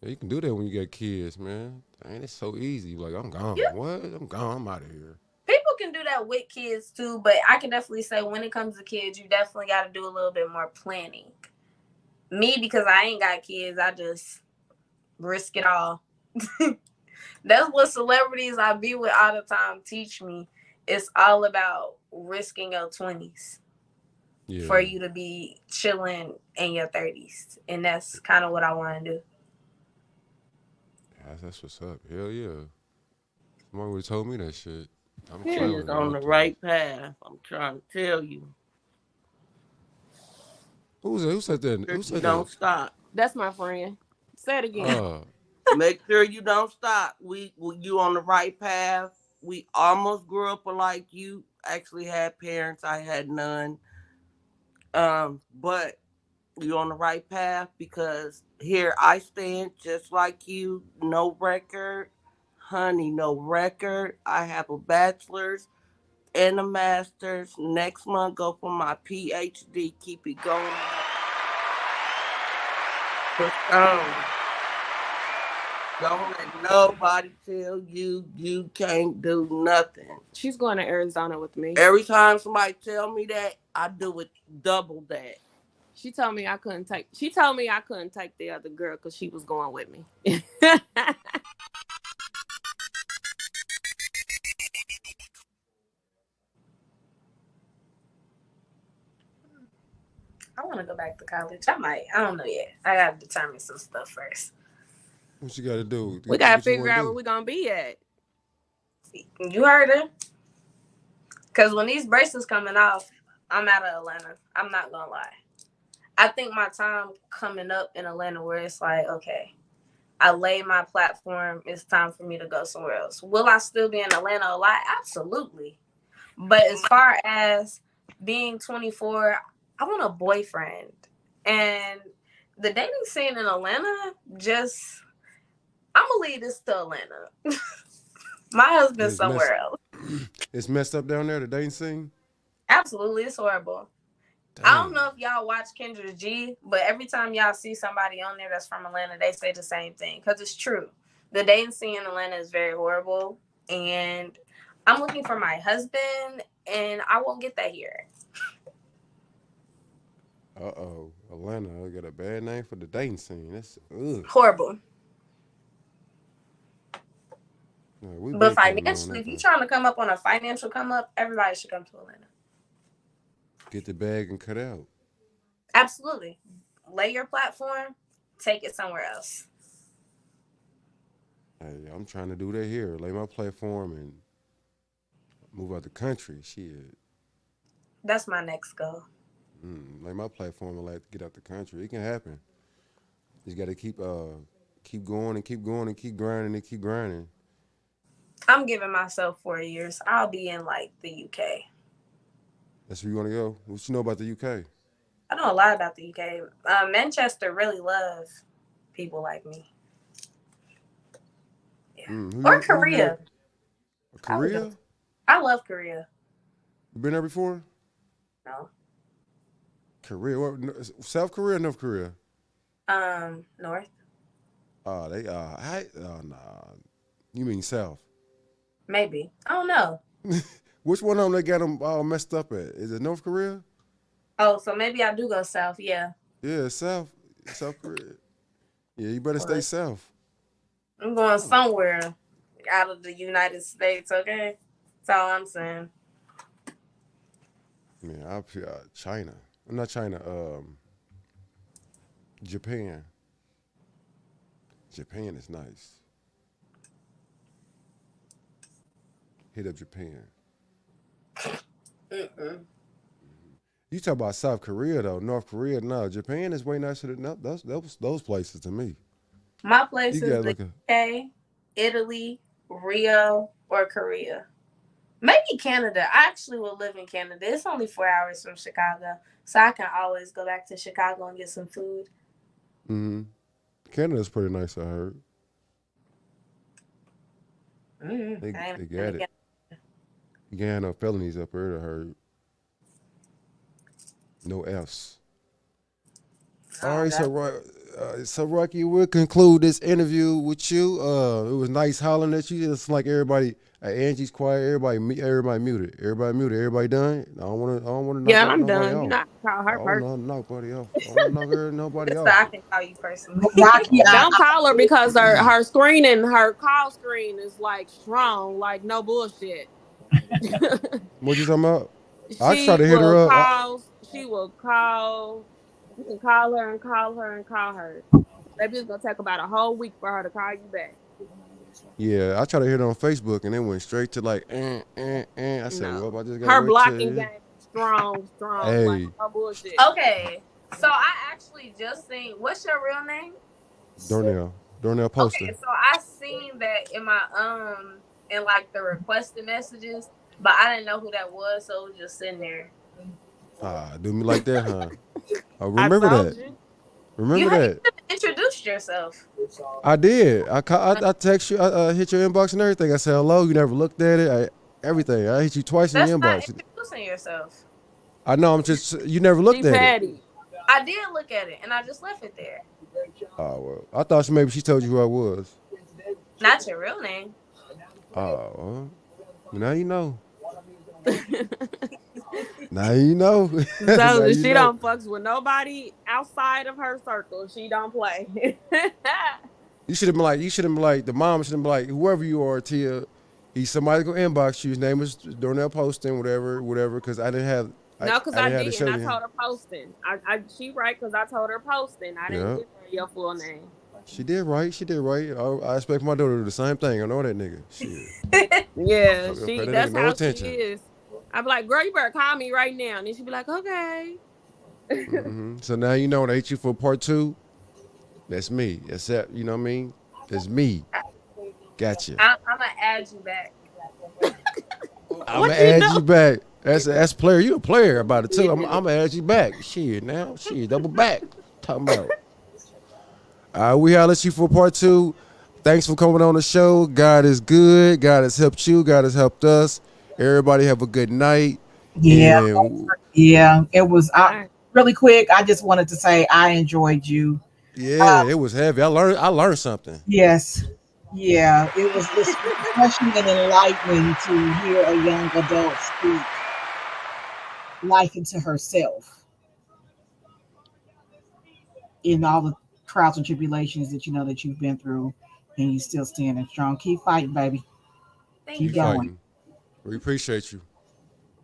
Yeah, you can do that when you got kids, man. Dang, it's so easy. Like I'm gone. Yeah. What? I'm gone. I'm out of here. People can do that with kids too, but I can definitely say when it comes to kids, you definitely got to do a little bit more planning. Me, because I ain't got kids, I just risk it all. That's what celebrities I be with all the time teach me. It's all about risking your 20s for Yeah. you to be chilling in your 30s. And that's kind of what I want to do. That's what's up. Hell yeah. Somebody would have told me that shit. I'm She chilling is in on my the 30s. right path. I'm trying to tell you. Who's that? Who said that? Who You said that? don't stop. That's my friend. Say it again. Make sure you don't stop. You on the right path. We almost grew up like you. Actually had parents. I had none. But you on the right path because here I stand just like you. No record, honey. No record. I have a bachelor's and a master's. Next month, go for my PhD. Keep it going. But don't let nobody tell you you can't do nothing. She's going to Arizona with me. Every time somebody tell me that, I do it double that. She told me I couldn't take. She told me I couldn't take the other girl because she was going with me. I want to go back to college. I might. I don't know yet. I got to determine some stuff first. What you got to do? We got to What you figure want to out do? where we're going to be at. You heard her. Because when these braces coming off, I'm out of Atlanta. I'm not going to lie. I think my time coming up in Atlanta where it's like, okay, I laid my platform. It's time for me to go somewhere else. Will I still be in Atlanta a lot? Absolutely. But as far as being 24, I want a boyfriend. And the dating scene in Atlanta, I'm going to leave this to Atlanta. My husband's somewhere else. It's messed up down there, the dating scene? Absolutely. It's horrible. Dang. I don't know if y'all watch Kendra G, but every time y'all see somebody on there that's from Atlanta, they say the same thing because it's true. The dating scene in Atlanta is very horrible, and I'm looking for my husband, and I won't get that here. Uh-oh. Atlanta got a bad name for the dating scene. That's Horrible. No, But financially, if you're trying to come up on a financial come up, everybody should come to Atlanta. Get the bag and cut out. Absolutely. Lay your platform, take it somewhere else. Hey, I'm trying to do that here. Lay my platform and move out the country. Shit. That's my next goal. Lay my platform and like to get out the country. It can happen. You got to keep going and keep going and keep grinding and keep grinding. I'm giving myself 4 years. I'll be in like the UK. That's where you want to go? What you know about the UK? I know a lot about the UK. Manchester really loves people like me. Yeah. Or Korea. Korea? I love Korea. You been there before? No. Korea? What, South Korea or North Korea? North. Oh, nah. You mean South? Maybe. I don't know. Which one of them they got them all messed up at? Is it North Korea? Oh, so maybe I do go south. Yeah. Yeah, South Korea. Yeah, you better stay south. I'm going somewhere out of the United States, okay? That's all I'm saying. Man, China. Not China. Japan. Japan is nice. Hit up Japan. Mm-mm. You talk about South Korea though, North Korea. No, Japan is way nicer than those places to me. My You place is got the like a UK, Italy, Rio, or Korea. Maybe Canada. I actually will live in Canada. It's only 4 hours from Chicago, so I can always go back to Chicago and get some food. Canada's pretty nice. I heard I they ain't been got it. You can't have no felonies up here. I heard no Fs. All right, so Rocky, we'll conclude this interview with you. It was nice hollering at you. It's like everybody. Angie's quiet. Everybody muted. Everybody done. I don't want to knock Yeah, I'm nobody done. You off. know, I call I her don't person. want to knock nobody off. I don't want to knock nobody So off. I can call you personally. Rocky, Don't call her because her screening, her call screen is like strong, like no bullshit. What you talking about? I She try to hit will her up. call. She will call. You can call her and call her and call her. Maybe it's gonna take about a whole week for her to call you back. Yeah, I tried to hit her on Facebook and it went straight to like, I said, No, well, I just gotta her wait blocking till. game is strong, like Hey, no bullshit. Okay, so I actually just seen. What's your real name? Darnell Poster. Okay, so I seen that in my in like the requested messages, but I didn't know who that was, so it was just sitting there. Do me like that, huh? I I remember told that. you. Remember that. Introduced yourself. I did. I text you. I hit your inbox and everything. I said hello. You never looked at it. Everything. I hit you twice in That's your not inbox. introducing yourself. I know. I'm just. You never looked She at it. petty. I did look at it, and I just left it there. Oh well. I thought maybe she told you who I was. Not your real name. Oh well. Now you know. Now you know. Now So you she know. don't fucks with nobody outside of her circle. She don't play. You should have been like the mom should have been like, whoever you are, Tia, somebody go inbox you. His name is Darnell Poston, whatever, because I didn't have. No, because I didn't have to didn't. show I you. told her posting. She right because I told her posting. I didn't Yeah. give her your full name. She did right. I expect my daughter to do the same thing. I know that nigga. Shit. Yeah, Pay that that's nigga no how attention. she is. I'm like, girl, you better call me right now. And then she'd be like, okay. So now you know when I hit you for part 2, that's me. Except, you know what I mean? It's me. Gotcha. I'm gonna add you back. I'm gonna add you back. That's player. You a player about it too. I'm gonna add you back. Shit, double back. Talking about. We holler at you for part 2. Thanks for coming on the show. God is good. God has helped you. God has helped us. Everybody have a good night. Yeah, And yeah. It was really quick. I just wanted to say I enjoyed you. yeah, it was heavy. I learned something. Yes. Yeah, it was refreshing and enlightening to hear a young adult speak life into herself in all the trials and tribulations that you know that you've been through, and you still standing strong. Keep fighting, baby. Keep going. Fighting. We appreciate you.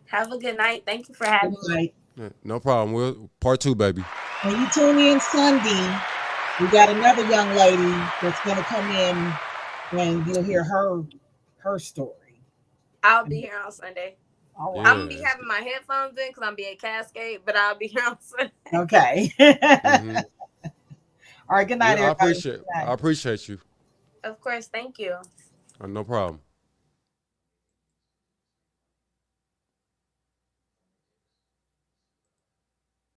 Have a good night. Thank you for having me. Yeah, no problem. We'll part 2, baby. When you tune in Sunday, we got another young lady that's going to come in and you'll hear her story. I'll be here on Sunday. All right. Yeah. I'm gonna be having my headphones in because I'm being Cascade, but I'll be here on Sunday. Okay. Mm-hmm. All right. Good night, Yeah, everybody. I appreciate you. Of course, thank you. No problem.